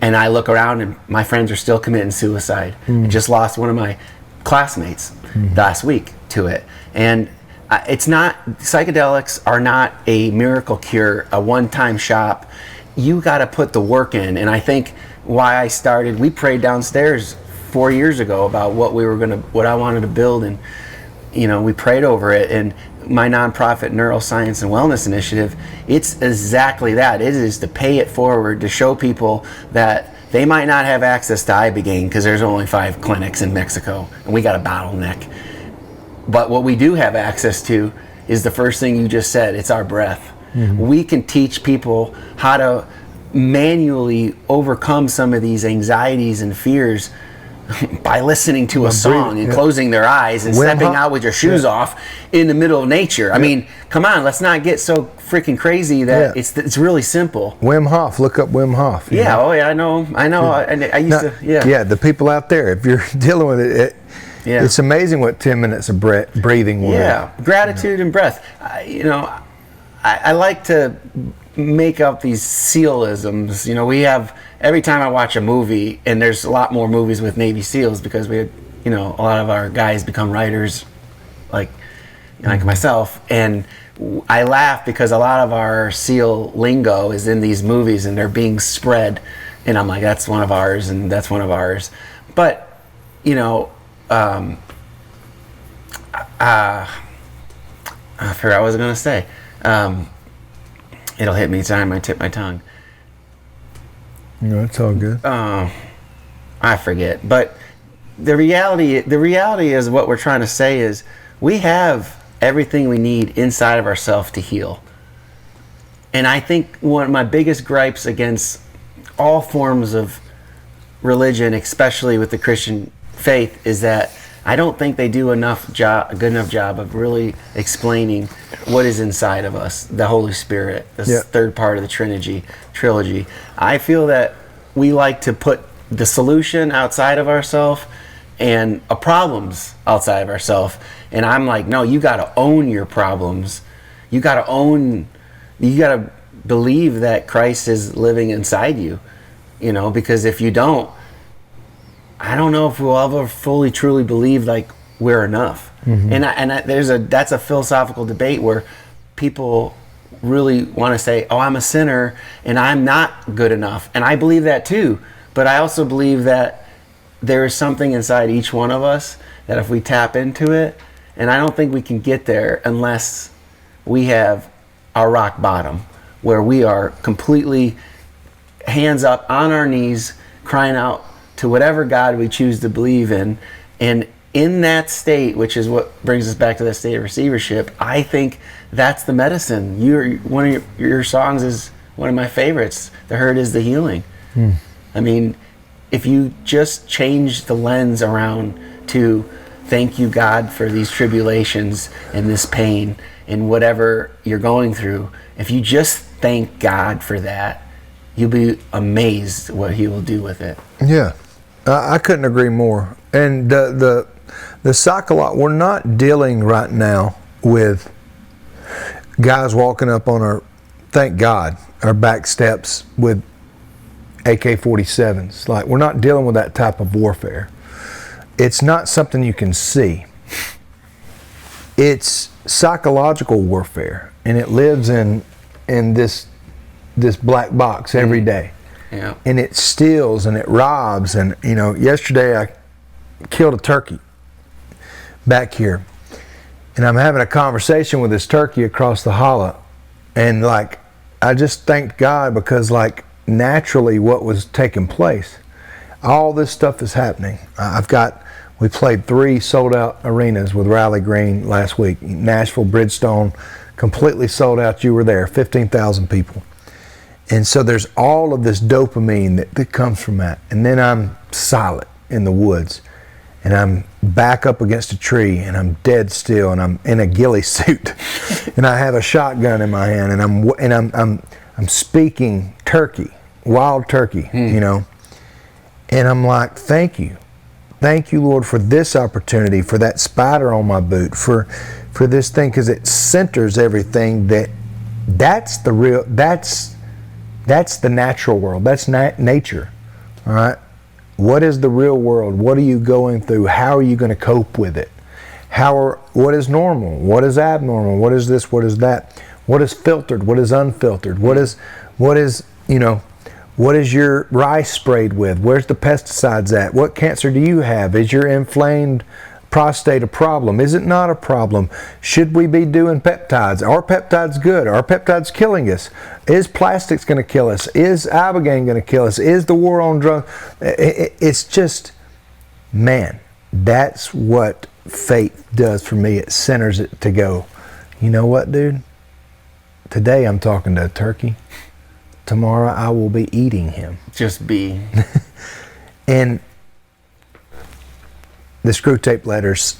And I look around and my friends are still committing suicide. I just lost one of my classmates last week to it. And psychedelics are not a miracle cure, a one-time shop. You got to put the work in. And I think why we prayed downstairs 4 years ago about what I wanted to build, and we prayed over it. And my nonprofit neuroscience and wellness initiative, it's exactly that. It is to pay it forward, to show people that they might not have access to Ibogaine because there's only 5 clinics in Mexico and we got a bottleneck. But what we do have access to is the first thing you just said. It's our breath. We can teach people how to manually overcome some of these anxieties and fears by listening to a song and closing their eyes and stepping out with your shoes off in the middle of nature. I mean, come on, let's not get so freaking crazy that it's really simple. Wim Hof, look up Wim Hof. I know. I used to. Yeah, the people out there, if you're dealing with it, it's amazing what 10 minutes of breathing will do. Yeah, gratitude and breath. I like to make up these SEALisms. We have, every time I watch a movie, and there's a lot more movies with Navy SEALs because a lot of our guys become writers, like myself, and I laugh because a lot of our SEAL lingo is in these movies and they're being spread, and I'm like, that's one of ours and that's one of ours. But I forgot what I was going to say. It'll hit me each time I tip my tongue. No, it's all good. I forget. But the reality is, what we're trying to say is we have everything we need inside of ourselves to heal. And I think one of my biggest gripes against all forms of religion, especially with the Christian faith, is that I don't think they do a good enough job of really explaining what is inside of us, the Holy Spirit, the third part of the trilogy. I feel that we like to put the solution outside of ourselves and problems outside of ourselves. And I'm like, no, you got to own your problems. You got to believe that Christ is living inside you, because if you don't, I don't know if we'll ever fully truly believe like we're enough. And that's a philosophical debate where people really want to say, oh, I'm a sinner and I'm not good enough. And I believe that too. But I also believe that there is something inside each one of us that if we tap into it, and I don't think we can get there unless we have our rock bottom, where we are completely hands up on our knees, crying out to whatever God we choose to believe in. And in that state, which is what brings us back to the state of receivership, I think that's the medicine. One of your songs is one of my favorites. The hurt is the healing. I mean, if you just change the lens around to thank you, God, for these tribulations and this pain and whatever you're going through, if you just thank God for that, you'll be amazed what he will do with it. Yeah, I couldn't agree more. And the psychology, we're not dealing right now with guys walking up on our, thank God, our back steps with AK-47s. Like, we're not dealing with that type of warfare. It's not something you can see. It's psychological warfare, and it lives in this black box every day. Yeah. And it steals and it robs. And yesterday I killed a turkey back here, and I'm having a conversation with this turkey across the hollow, and I just thanked God because naturally what was taking place, all this stuff is happening. We played 3 sold out arenas with Riley Green last week. Nashville, Bridgestone, completely sold out. You were there, 15,000 people. And so there's all of this dopamine that comes from that. And then I'm silent in the woods, and I'm back up against a tree, and I'm dead still, and I'm in a ghillie suit, and I have a shotgun in my hand, and I'm speaking turkey, wild turkey, and I'm like, thank you, Lord, for this opportunity, for that spider on my boot, for this thing, because it centers everything. That's the natural world. That's nature. All right. What is the real world? What are you going through? How are you going to cope with it? What is normal? What is abnormal? What is this? What is that? What is filtered? What is unfiltered? What is your rice sprayed with? Where's the pesticides at? What cancer do you have? Is your inflamed prostate a problem? Is it not a problem? Should we be doing peptides? Are peptides good? Are peptides killing us? Is plastics going to kill us? Is Ibogaine going to kill us? Is the war on drugs? It's just, man, that's what faith does for me. It centers it to go, you know what, dude? Today I'm talking to a turkey. Tomorrow I will be eating him. Just be. And the Screw Tape Letters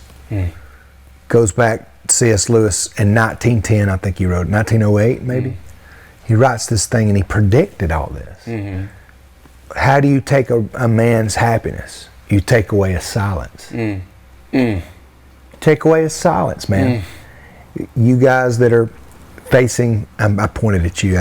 goes back to C.S. Lewis in 1910, I think he wrote, 1908 maybe. He writes this thing and he predicted all this. How do you take a man's happiness? You take away his silence. Take away his silence, man. You guys that are facing, I pointed at you,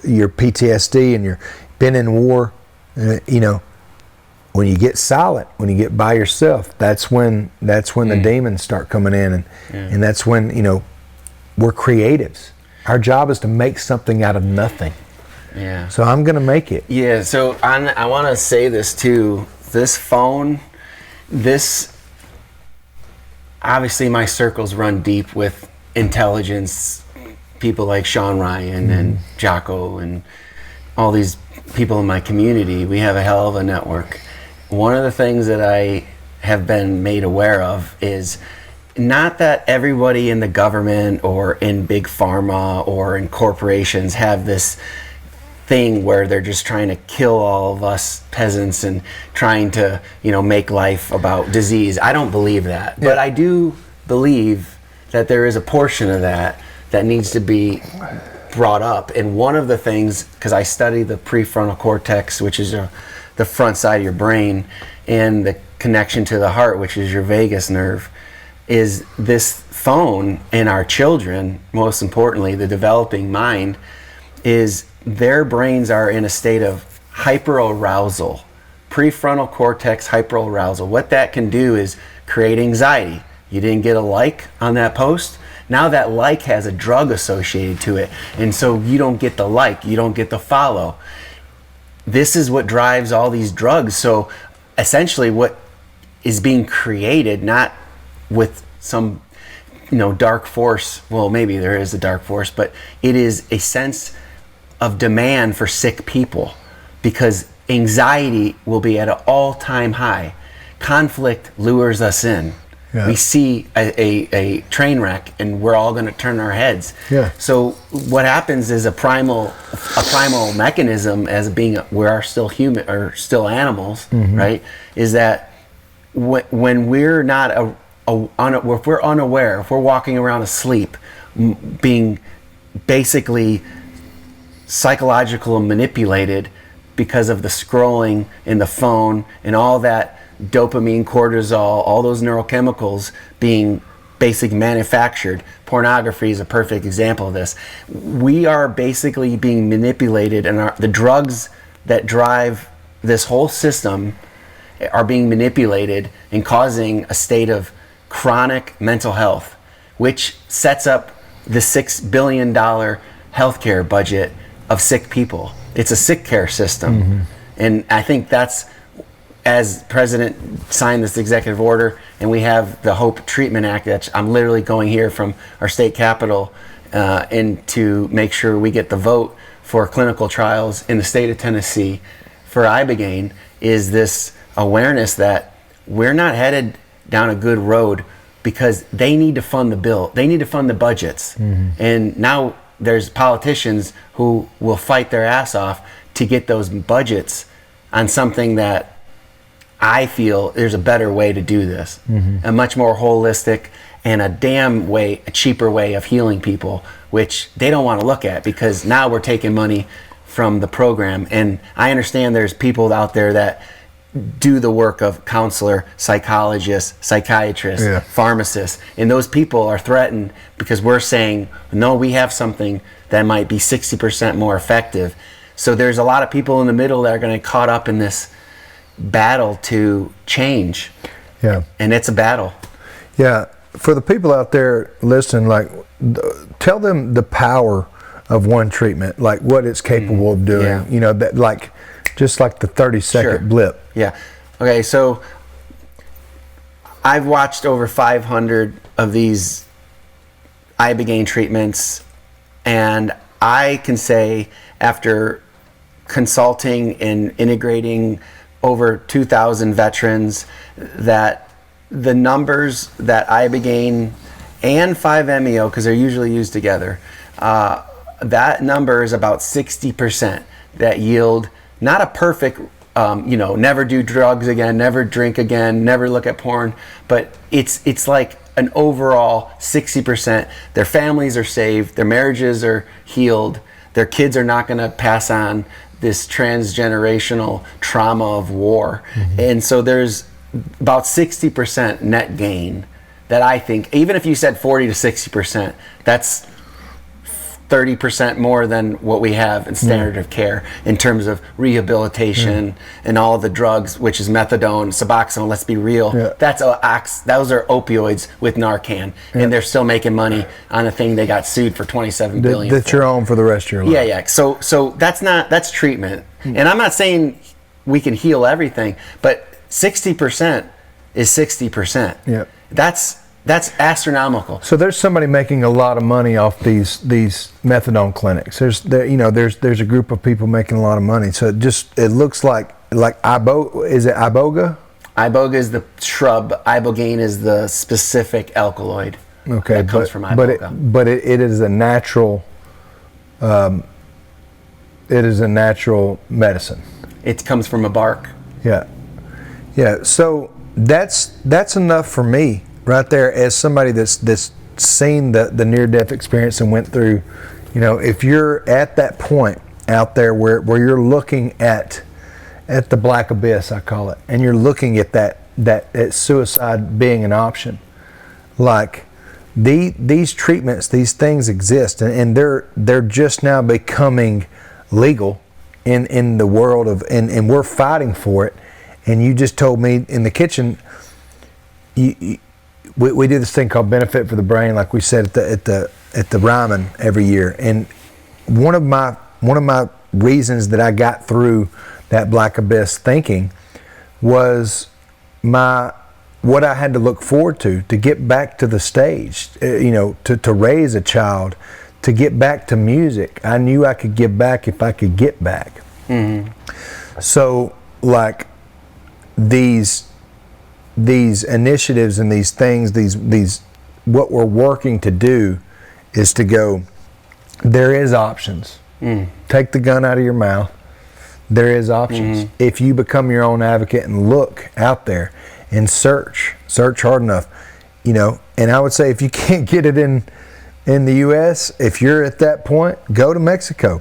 your PTSD and you're been in war, when you get silent, when you get by yourself, that's when the demons start coming in, and that's when we're creatives. Our job is to make something out of nothing. Yeah. So I'm gonna make it. Yeah. So I want to say this too. This phone, obviously my circles run deep with intelligence, people like Sean Ryan and Jocko and all these people in my community. We have a hell of a network. One of the things that I have been made aware of is not that everybody in the government or in big pharma or in corporations have this thing where they're just trying to kill all of us peasants and trying to, make life about disease. I don't believe that. But I do believe that there is a portion of that needs to be brought up. And one of the things, because I study the prefrontal cortex, which is the front side of your brain, and the connection to the heart, which is your vagus nerve, is this phone in our children, most importantly, the developing mind, is their brains are in a state of hyperarousal, prefrontal cortex hyperarousal. What that can do is create anxiety, You didn't get a like on that post. Now that like has a drug associated to it. And so you don't get the like, you don't get the follow. This is what drives all these drugs. So essentially what is being created, not with some dark force, well, maybe there is a dark force, but it is a sense of demand for sick people, because anxiety will be at an all-time high. Conflict lures us in. Yeah. We see a train wreck and we're all going to turn our heads. Yeah. So what happens is a primal mechanism, as being we are still human or still animals, right? Is that when we're not if we're unaware, if we're walking around asleep, being basically psychological and manipulated because of the scrolling in the phone and all that dopamine, cortisol, all those neurochemicals being basically manufactured. Pornography is a perfect example of this. We are basically being manipulated, and the drugs that drive this whole system are being manipulated and causing a state of chronic mental health, which sets up the $6 billion healthcare budget of sick people. It's a sick care system. And I think that's, as President signed this executive order, and we have the Hope Treatment Act that I'm literally going here from our state capitol and to make sure we get the vote for clinical trials in the state of Tennessee for Ibogaine, is this awareness that we're not headed down a good road, because they need to fund the bill. They need to fund the budgets. And now there's politicians who will fight their ass off to get those budgets on something that I feel there's a better way to do this, a much more holistic and a cheaper way of healing people, which they don't want to look at, because now we're taking money from the program. And I understand there's people out there that do the work of counselor, psychologist, psychiatrist, pharmacist, and those people are threatened because we're saying, no, we have something that might be 60% more effective. So there's a lot of people in the middle that are going to get caught up in this battle to change. Yeah. And it's a battle. Yeah. For the people out there listening, tell them the power of one treatment, like what it's capable of doing. Yeah. That just like the 30-second blip. Yeah. Okay, so I've watched over 500 of these Ibogaine treatments, and I can say, after consulting and integrating over 2,000 veterans, that the numbers that Ibogaine and 5-MeO, because they're usually used together, that number is about 60% that yield not a perfect, never do drugs again, never drink again, never look at porn, but it's like an overall 60%. Their families are saved, their marriages are healed, their kids are not going to pass on this transgenerational trauma of war. And so there's about 60% net gain that I think, even if you said 40 to 60%, that's 30% more than what we have in standard of care in terms of rehabilitation and all the drugs, which is methadone, Suboxone. Let's be real. Those are opioids with Narcan, and they're still making money on a thing they got sued for $27 billion. That you're on for the rest of your life. Yeah. So that's treatment, and I'm not saying we can heal everything, but 60% is 60%. Yeah. That's astronomical. So there's somebody making a lot of money off these methadone clinics. There's a group of people making a lot of money. So it looks like is it iboga? Iboga is the shrub. Ibogaine is the specific alkaloid. Okay, that comes from iboga. But it is a natural. It is a natural medicine. It comes from a bark. Yeah. So that's enough for me. Right there, as somebody that's seen the near-death experience and went through, if you're at that point out there where you're looking at the black abyss, I call it, and you're looking at that suicide being an option, like these treatments, these things exist, and they're just now becoming legal in the world of, and we're fighting for it. And you just told me in the kitchen, we do this thing called Benefit for the Brain, like we said at the Ryman every year. And one of my reasons that I got through that black abyss thinking was what I had to look forward to get back to the stage, to raise a child, to get back to music. I knew I could give back if I could get back. Mm-hmm. So like these initiatives and these things, these what we're working to do is to go, there is options. Take the gun out of your mouth. There is options. If you become your own advocate and look out there and search hard enough, and I would say if you can't get it in the U.S., if you're at that point, go to Mexico.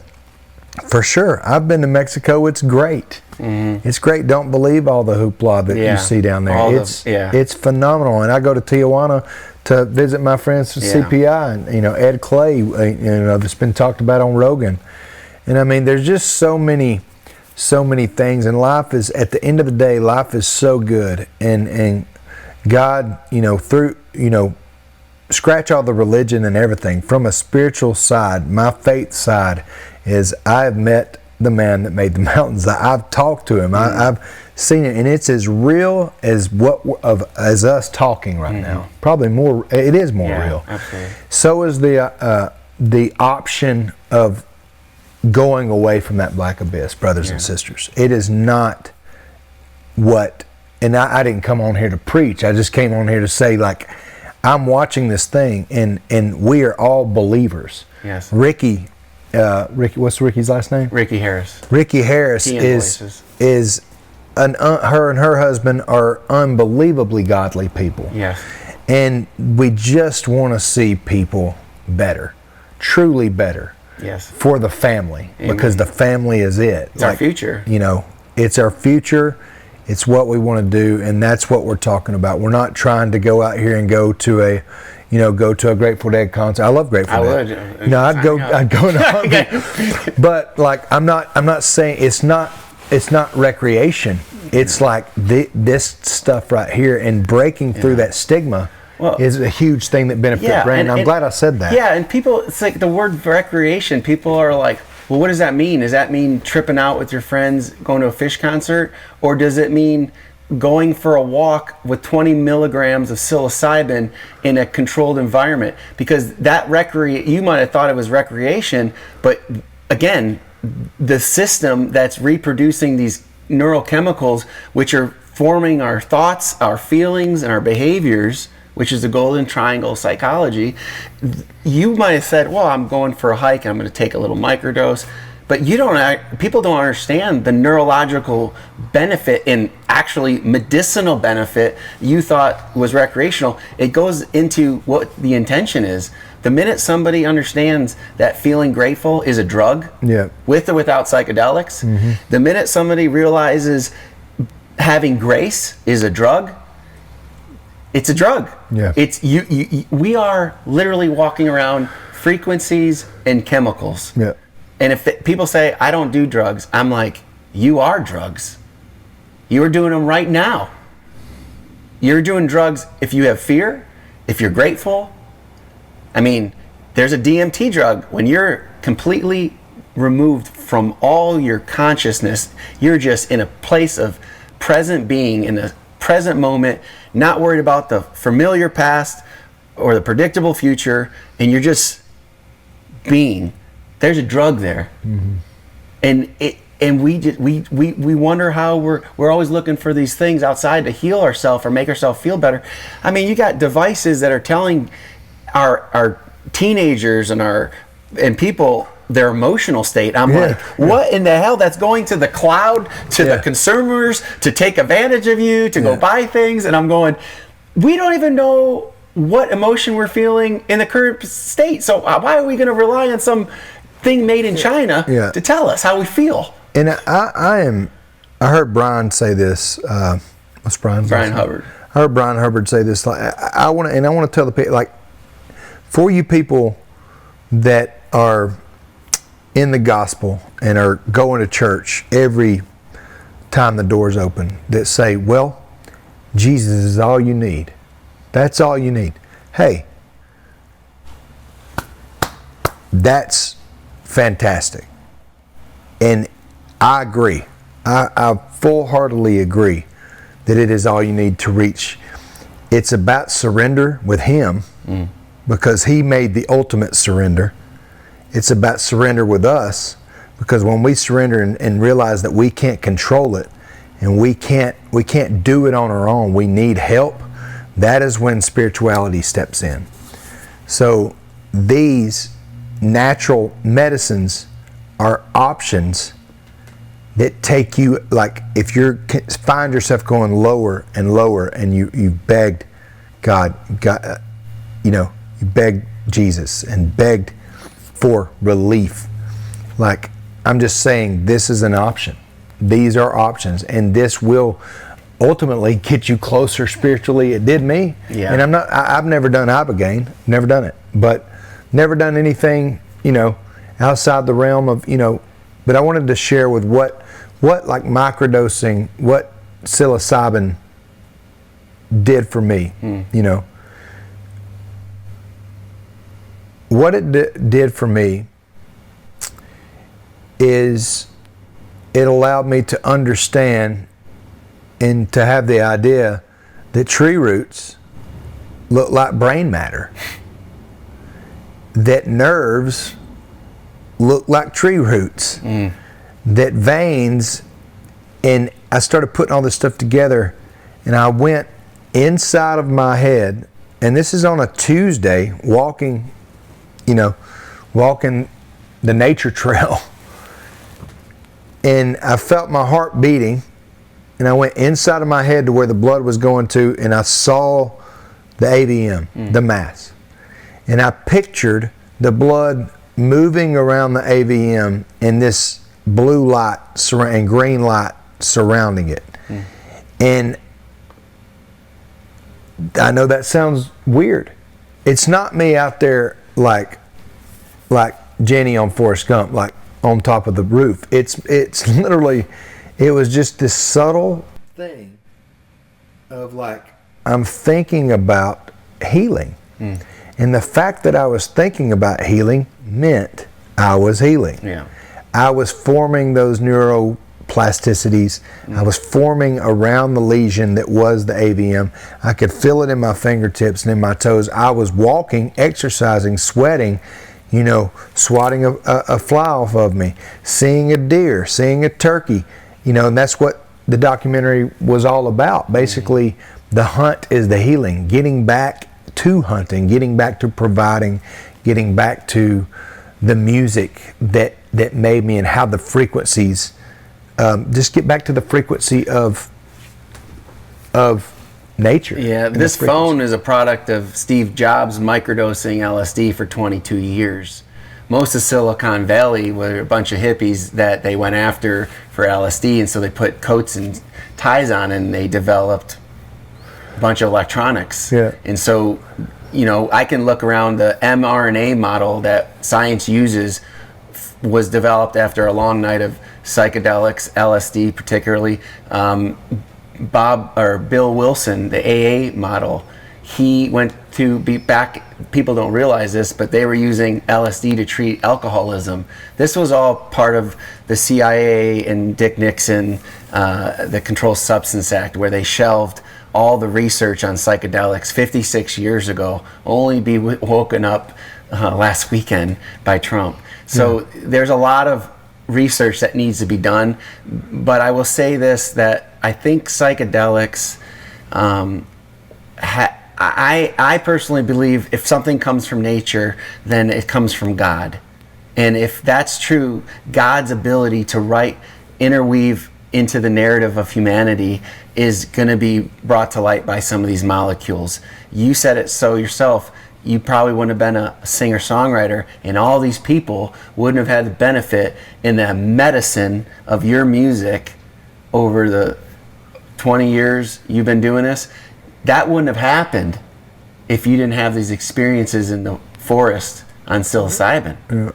For sure. I've been to Mexico. It's great. It's great. Don't believe all the hoopla that you see down there. It's phenomenal. And I go to Tijuana to visit my friends from CPI and Ed Clay, that's been talked about on Rogan. And I mean, there's just so many things, and life is, at the end of the day, life is so good. And God, through scratch all the religion and everything, from a spiritual side, my faith side is I've met the man that made the mountains. I've talked to him. I've seen it, and it's as real as as us talking right now. Probably more. It is more real. Absolutely. So is the option of going away from that black abyss, brothers and sisters. It is not what. And I didn't come on here to preach. I just came on here to say, like, I'm watching this thing, and we are all believers. Yes. Ricky, what's Ricky's last name? Ricky Harris. Ricky Harris is her and her husband are unbelievably godly people. Yes. And we just want to see people better, truly better. Yes. For the family, because the family is it. It's our future. It's our future. It's what we want to do, and that's what we're talking about. We're not trying to go out here and go to a Grateful Dead concert. I love Grateful Dead. Would. I'd go to but like I'm not saying it's not recreation. It's like this stuff right here, and breaking through that stigma is a huge thing that benefits Brandon. I'm glad I said that. Yeah, and people, it's like the word recreation. People are like, well, what does that mean? Does that mean tripping out with your friends, going to a Fish concert? Or does it mean going for a walk with 20 milligrams of psilocybin in a controlled environment? Because that you might have thought it was recreation, but again, the system that's reproducing these neurochemicals, which are forming our thoughts, our feelings, and our behaviors, which is the golden triangle psychology, you might have said, well, I'm going for a hike and I'm going to take a little microdose. But people don't understand the neurological benefit, and actually medicinal benefit you thought was recreational. It goes into what the intention is. The minute somebody understands that feeling grateful is a drug, with or without psychedelics, the minute somebody realizes having grace is a drug, it's a drug. Yeah. It's we are literally walking around frequencies and chemicals. Yeah. And if people say, I don't do drugs, I'm like, you are drugs. You are doing them right now. You're doing drugs if you have fear, if you're grateful. I mean, there's a DMT drug. When you're completely removed from all your consciousness, you're just in a place of present being, in the present moment, not worried about the familiar past or the predictable future, and you're just being. There's a drug there. And we wonder how we're always looking for these things outside to heal ourselves or make ourselves feel better. I mean, you got devices that are telling our teenagers and people their emotional state. I'm like, what in the hell? That's going to the cloud, to the consumers, to take advantage of you, to go buy things. And I'm going, we don't even know what emotion we're feeling in the current state. So why are we going to rely on some thing made in China to tell us how we feel? And I heard Brian say this. What's Brian? Brian Hubbard. I heard Brian Hubbard say this. Like, I want to tell the people, like, for you people that are in the gospel and are going to church every time the doors open, that say, well, Jesus is all you need, That's all you need. Hey, that's fantastic. And I agree. I full-heartedly agree that it is all you need to reach. It's about surrender with Him, because He made the ultimate surrender. It's about surrender with us, because when we surrender and realize that we can't control it, and we can't do it on our own, we need help, that is when spirituality steps in. So these natural medicines are options that take you, like if you find yourself going lower and lower, and you begged God, you begged Jesus and begged for relief. Like, I'm just saying, this is an option. These are options, and this will ultimately get you closer spiritually. It did me. Yeah. And I've never done Ibogaine, never done it, but never done anything, outside the realm of, but I wanted to share with what like microdosing, what psilocybin did for me, What it did for me is it allowed me to understand and to have the idea that tree roots look like brain matter, that nerves look like tree roots, that veins, and I started putting all this stuff together, and I went inside of my head, and this is on a Tuesday, walking the nature trail, and I felt my heart beating, and I went inside of my head to where the blood was going to, and I saw the AVM, the mass, and I pictured the blood moving around the AVM in this blue light and green light surrounding it. And I know that sounds weird. It's not me out there like Jenny on Forrest Gump, like on top of the roof. It's literally, it was just this subtle thing of like, I'm thinking about healing. And the fact that I was thinking about healing meant I was healing. Yeah. I was forming those neuroplasticities. I was forming around the lesion that was the AVM. I could feel it in my fingertips and in my toes. I was walking, exercising, sweating, swatting a fly off of me, seeing a deer, seeing a turkey, and that's what the documentary was all about. Basically, the hunt is the healing, getting back to hunting, getting back to providing, getting back to the music that made me, and how the frequencies, just get back to the frequency of nature. Yeah, this phone is a product of Steve Jobs microdosing LSD for 22 years. Most of Silicon Valley were a bunch of hippies that they went after for LSD, and so they put coats and ties on, and they developed a bunch of electronics. Yeah. And so, I can look around, the mRNA model that science uses was developed after a long night of psychedelics, LSD particularly. Bill Wilson, the AA model, he went to be back, people don't realize this, but they were using LSD to treat alcoholism. This was all part of the CIA and Dick Nixon, the Controlled Substance Act, where they shelved all the research on psychedelics 56 years ago, only be woken up last weekend by Trump. So there's a lot of research that needs to be done, but I will say this, that I think psychedelics, I personally believe if something comes from nature, then it comes from God. And if that's true, God's ability to interweave into the narrative of humanity is going to be brought to light by some of these molecules. You said it so yourself. You probably wouldn't have been a singer-songwriter, and all these people wouldn't have had the benefit in the medicine of your music over the 20 years you've been doing this. That wouldn't have happened if you didn't have these experiences in the forest on psilocybin. Yeah.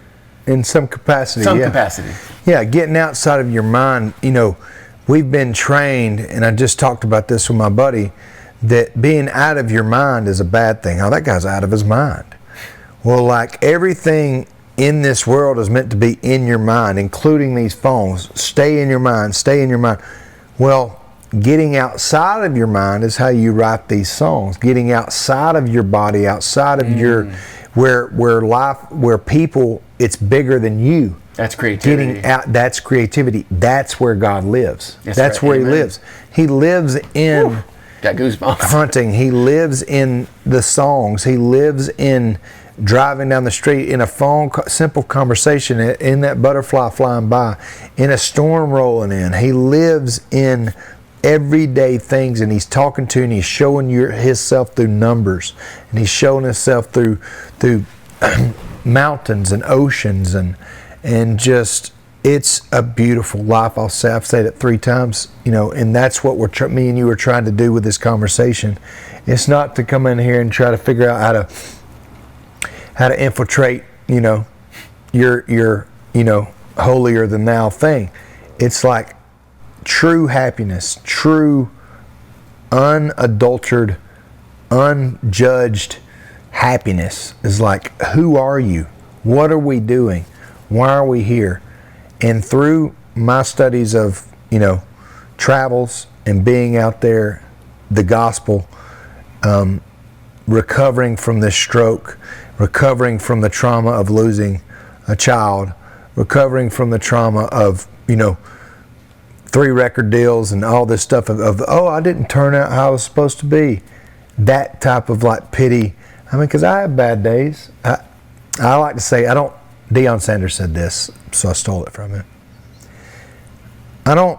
In some capacity. Capacity. Yeah, getting outside of your mind. We've been trained, and I just talked about this with my buddy, that being out of your mind is a bad thing. Oh, that guy's out of his mind. Well, like everything in this world is meant to be in your mind, including these phones. Stay in your mind, stay in your mind. Well, getting outside of your mind is how you write these songs. Getting outside of your body, outside of your, where people, it's bigger than you. That's creativity. Getting out, that's creativity. That's where God lives. That's right. where Amen. He lives. He lives in Got goosebumps. hunting. He lives in the songs. He lives in driving down the street, in a simple conversation, in that butterfly flying by, in a storm rolling in. He lives in everyday things, and He's talking to you, and He's showing Himself through numbers, and He's showing Himself through mountains and oceans, and just, it's a beautiful life. I've said it 3 times, and that's what me and you are trying to do with this conversation. It's not to come in here and try to figure out how to infiltrate, your holier than thou thing. It's like true happiness, true unadulterated, unjudged happiness is like, who are you? What are we doing? Why are we here? And through my studies of, travels and being out there, the gospel, recovering from this stroke, recovering from the trauma of losing a child, recovering from the trauma of, 3 record deals and all this stuff of I didn't turn out how I was supposed to be. That type of like pity. I mean, because I have bad days. I like to say, Deion Sanders said this, so I stole it from him. I don't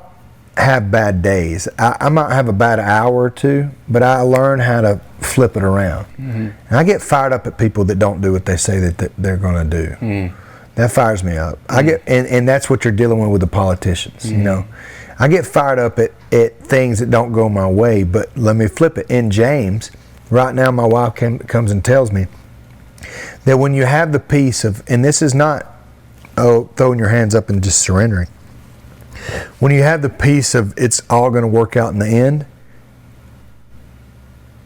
have bad days. I might have a bad hour or two, but I learn how to flip it around. Mm-hmm. And I get fired up at people that don't do what they say that they're going to do. Mm. That fires me up. Mm. I get, and that's what you're dealing with the politicians. Mm. I get fired up at things that don't go my way. But let me flip it. In James, right now, my wife comes and tells me that when you have the peace of, and this is not throwing your hands up and just surrendering. When you have the peace of it's all going to work out in the end,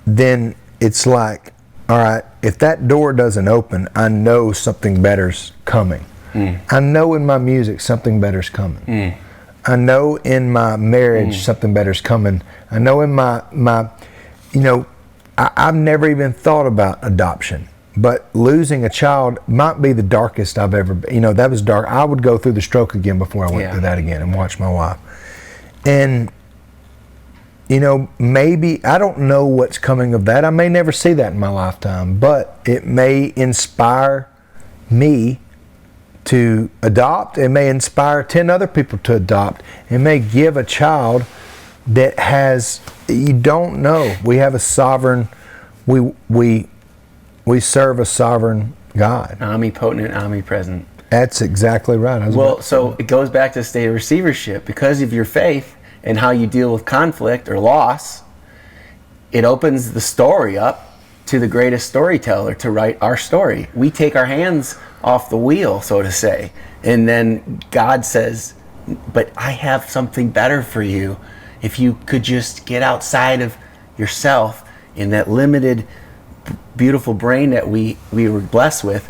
then it's like, all right, if that door doesn't open, I know something better's coming. Mm. I know in my music something better's coming. Mm. I know in my marriage something better's coming. I know in my I've never even thought about adoption. But losing a child might be the darkest I've ever been. That was dark. I would go through the stroke again before I went through that again and watch my wife. And, maybe, I don't know what's coming of that. I may never see that in my lifetime, but it may inspire me to adopt. It may inspire 10 other people to adopt. It may give a child that has, you don't know. We have a sovereign, we serve a sovereign God. Omnipotent, omnipresent. That's exactly right. Well, so it goes back to the state of receivership. Because of your faith and how you deal with conflict or loss, it opens the story up to the greatest storyteller to write our story. We take our hands off the wheel, so to say, and then God says, but I have something better for you. If you could just get outside of yourself in that limited beautiful brain that we were blessed with,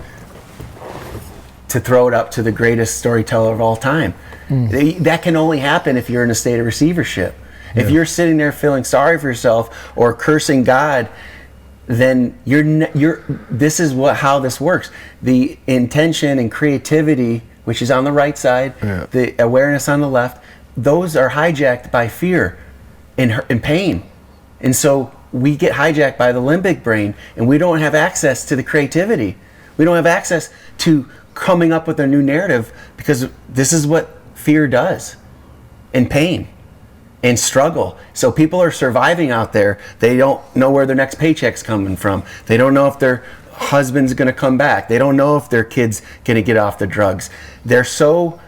to throw it up to the greatest storyteller of all time. That can only happen if you're in a state of receivership. Yeah. If you're sitting there feeling sorry for yourself or cursing God, then this is how this works. The intention and creativity, which is on the right side, the awareness on the left, those are hijacked by fear and pain. And so we get hijacked by the limbic brain, and we don't have access to the creativity. We don't have access to coming up with a new narrative, because this is what fear does, and pain and struggle. So people are surviving out there. They don't know where their next paycheck's coming from. They don't know if their husband's going to come back. They don't know if their kid's going to get off the drugs. They're so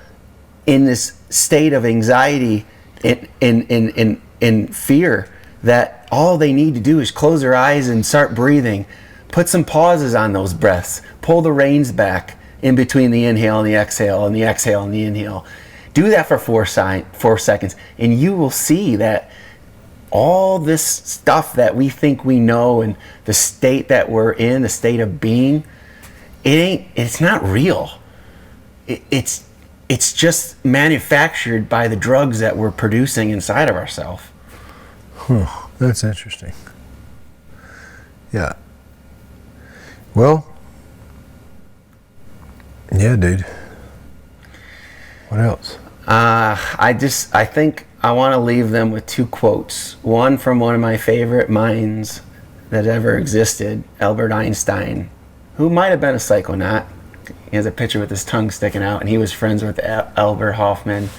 in this state of anxiety and fear that all they need to do is close their eyes and start breathing. Put some pauses on those breaths. Pull the reins back in between the inhale and the exhale, and the exhale and the inhale. Do that for 4 seconds, and you will see that all this stuff that we think we know and the state that we're in, the state of being, it's not real. It's just manufactured by the drugs that we're producing inside of ourselves. That's interesting. Yeah. Well, yeah, dude. What else? I think I want to leave them with two quotes. One from one of my favorite minds that ever existed, Albert Einstein, who might have been a psychonaut. He has a picture with his tongue sticking out, and he was friends with Albert Hofmann,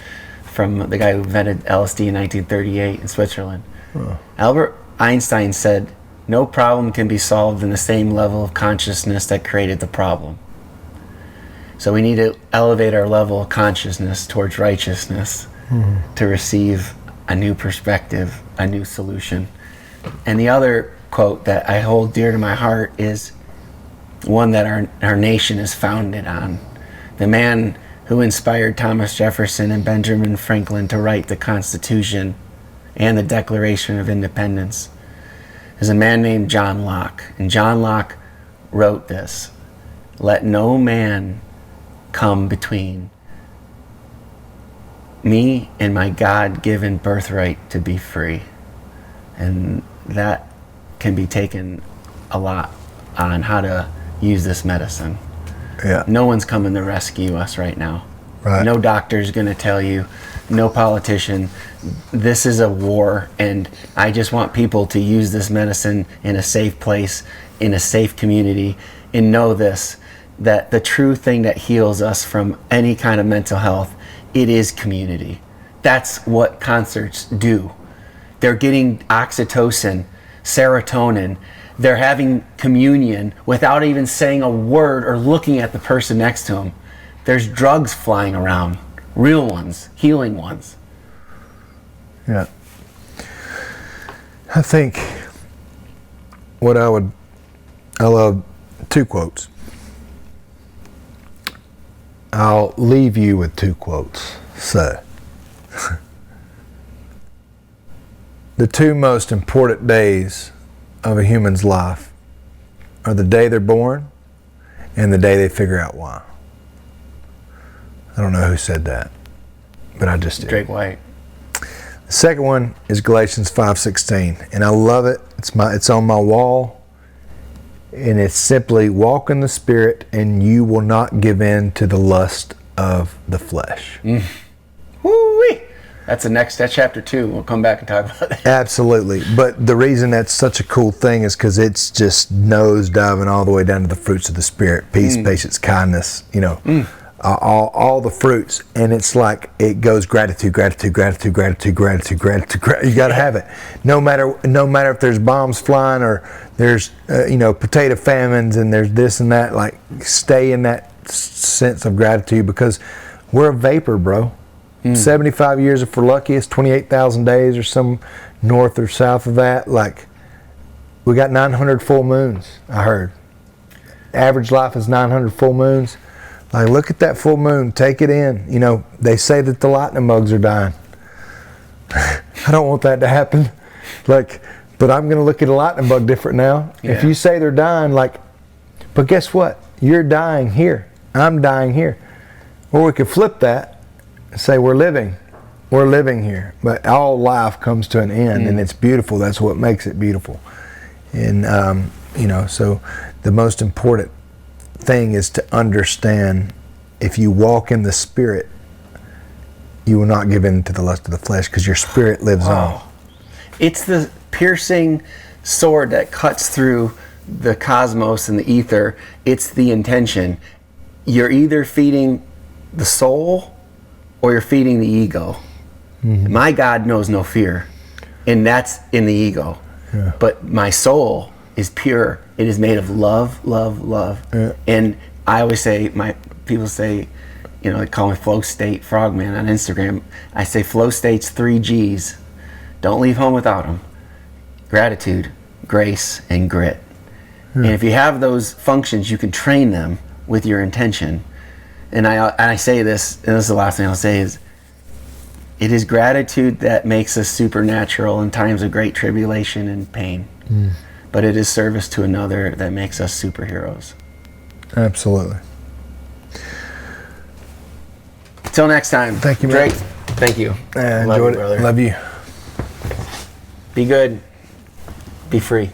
from the guy who invented LSD in 1938 in Switzerland. Albert Einstein said, "No problem can be solved in the same level of consciousness that created the problem." So we need to elevate our level of consciousness towards righteousness to receive a new perspective, a new solution. And the other quote that I hold dear to my heart is one that our nation is founded on. The man who inspired Thomas Jefferson and Benjamin Franklin to write the Constitution and the Declaration of Independence is a man named John Locke. And John Locke wrote this: "Let no man come between me and my God-given birthright to be free." And that can be taken a lot on how to use this medicine. Yeah. No one's coming to rescue us right now. Right. No doctor's going to tell you, no politician. This is a war, and I just want people to use this medicine in a safe place, in a safe community, and know this, that the true thing that heals us from any kind of mental health, it is community. That's what concerts do. They're getting oxytocin, serotonin. They're having communion without even saying a word or looking at the person next to them. There's drugs flying around, real ones, healing ones. Yeah. I think I love two quotes. I'll leave you with two quotes. So, the two most important days of a human's life are the day they're born and the day they figure out why. I don't know who said that, but I just did. Drake White. The second one is Galatians 5:16, and I love it. It's on my wall, and it's simply, walk in the Spirit, and you will not give in to the lust of the flesh. Woo-wee. That's chapter 2. We'll come back and talk about that. Absolutely. But the reason that's such a cool thing is because it's just nose diving all the way down to the fruits of the Spirit: peace, patience, kindness, all the fruits. And it's like, it goes gratitude. You got to have it. No matter if there's bombs flying or there's potato famines and there's this and that, like, stay in that sense of gratitude, because we're a vapor, bro. 75 years, if we're lucky, it's 28,000 days or some north or south of that. Like, we got 900 full moons, I heard. Average life is 900 full moons. Like, look at that full moon, take it in. They say that the lightning bugs are dying. I don't want that to happen. But I'm going to look at a lightning bug different now. Yeah. If you say they're dying, but guess what? You're dying here. I'm dying here. Or we could flip that and say we're living here. But all life comes to an end, and it's beautiful. That's what makes it beautiful. And, so the most important thing is to understand, if you walk in the Spirit, you will not give in to the lust of the flesh, because your spirit lives on. It's the piercing sword that cuts through the cosmos and the ether. It's the intention. You're either feeding the soul or you're feeding the ego. My God knows no fear, and that's in the ego. Yeah. But my soul is pure. It is made of love, love, love. Yeah. And I always say, people say, they call me Flow State Frogman on Instagram. I say Flow State's 3 G's. Don't leave home without them. Gratitude, grace, and grit. Yeah. And if you have those functions, you can train them with your intention. And I say this, and this is the last thing I'll say, is It is gratitude that makes us supernatural in times of great tribulation and pain. But it is service to another that makes us superheroes. Absolutely. Till next time. Thank you, Drake. man. Thank you. I Love enjoyed you, it. brother. Love you. Be good. Be free.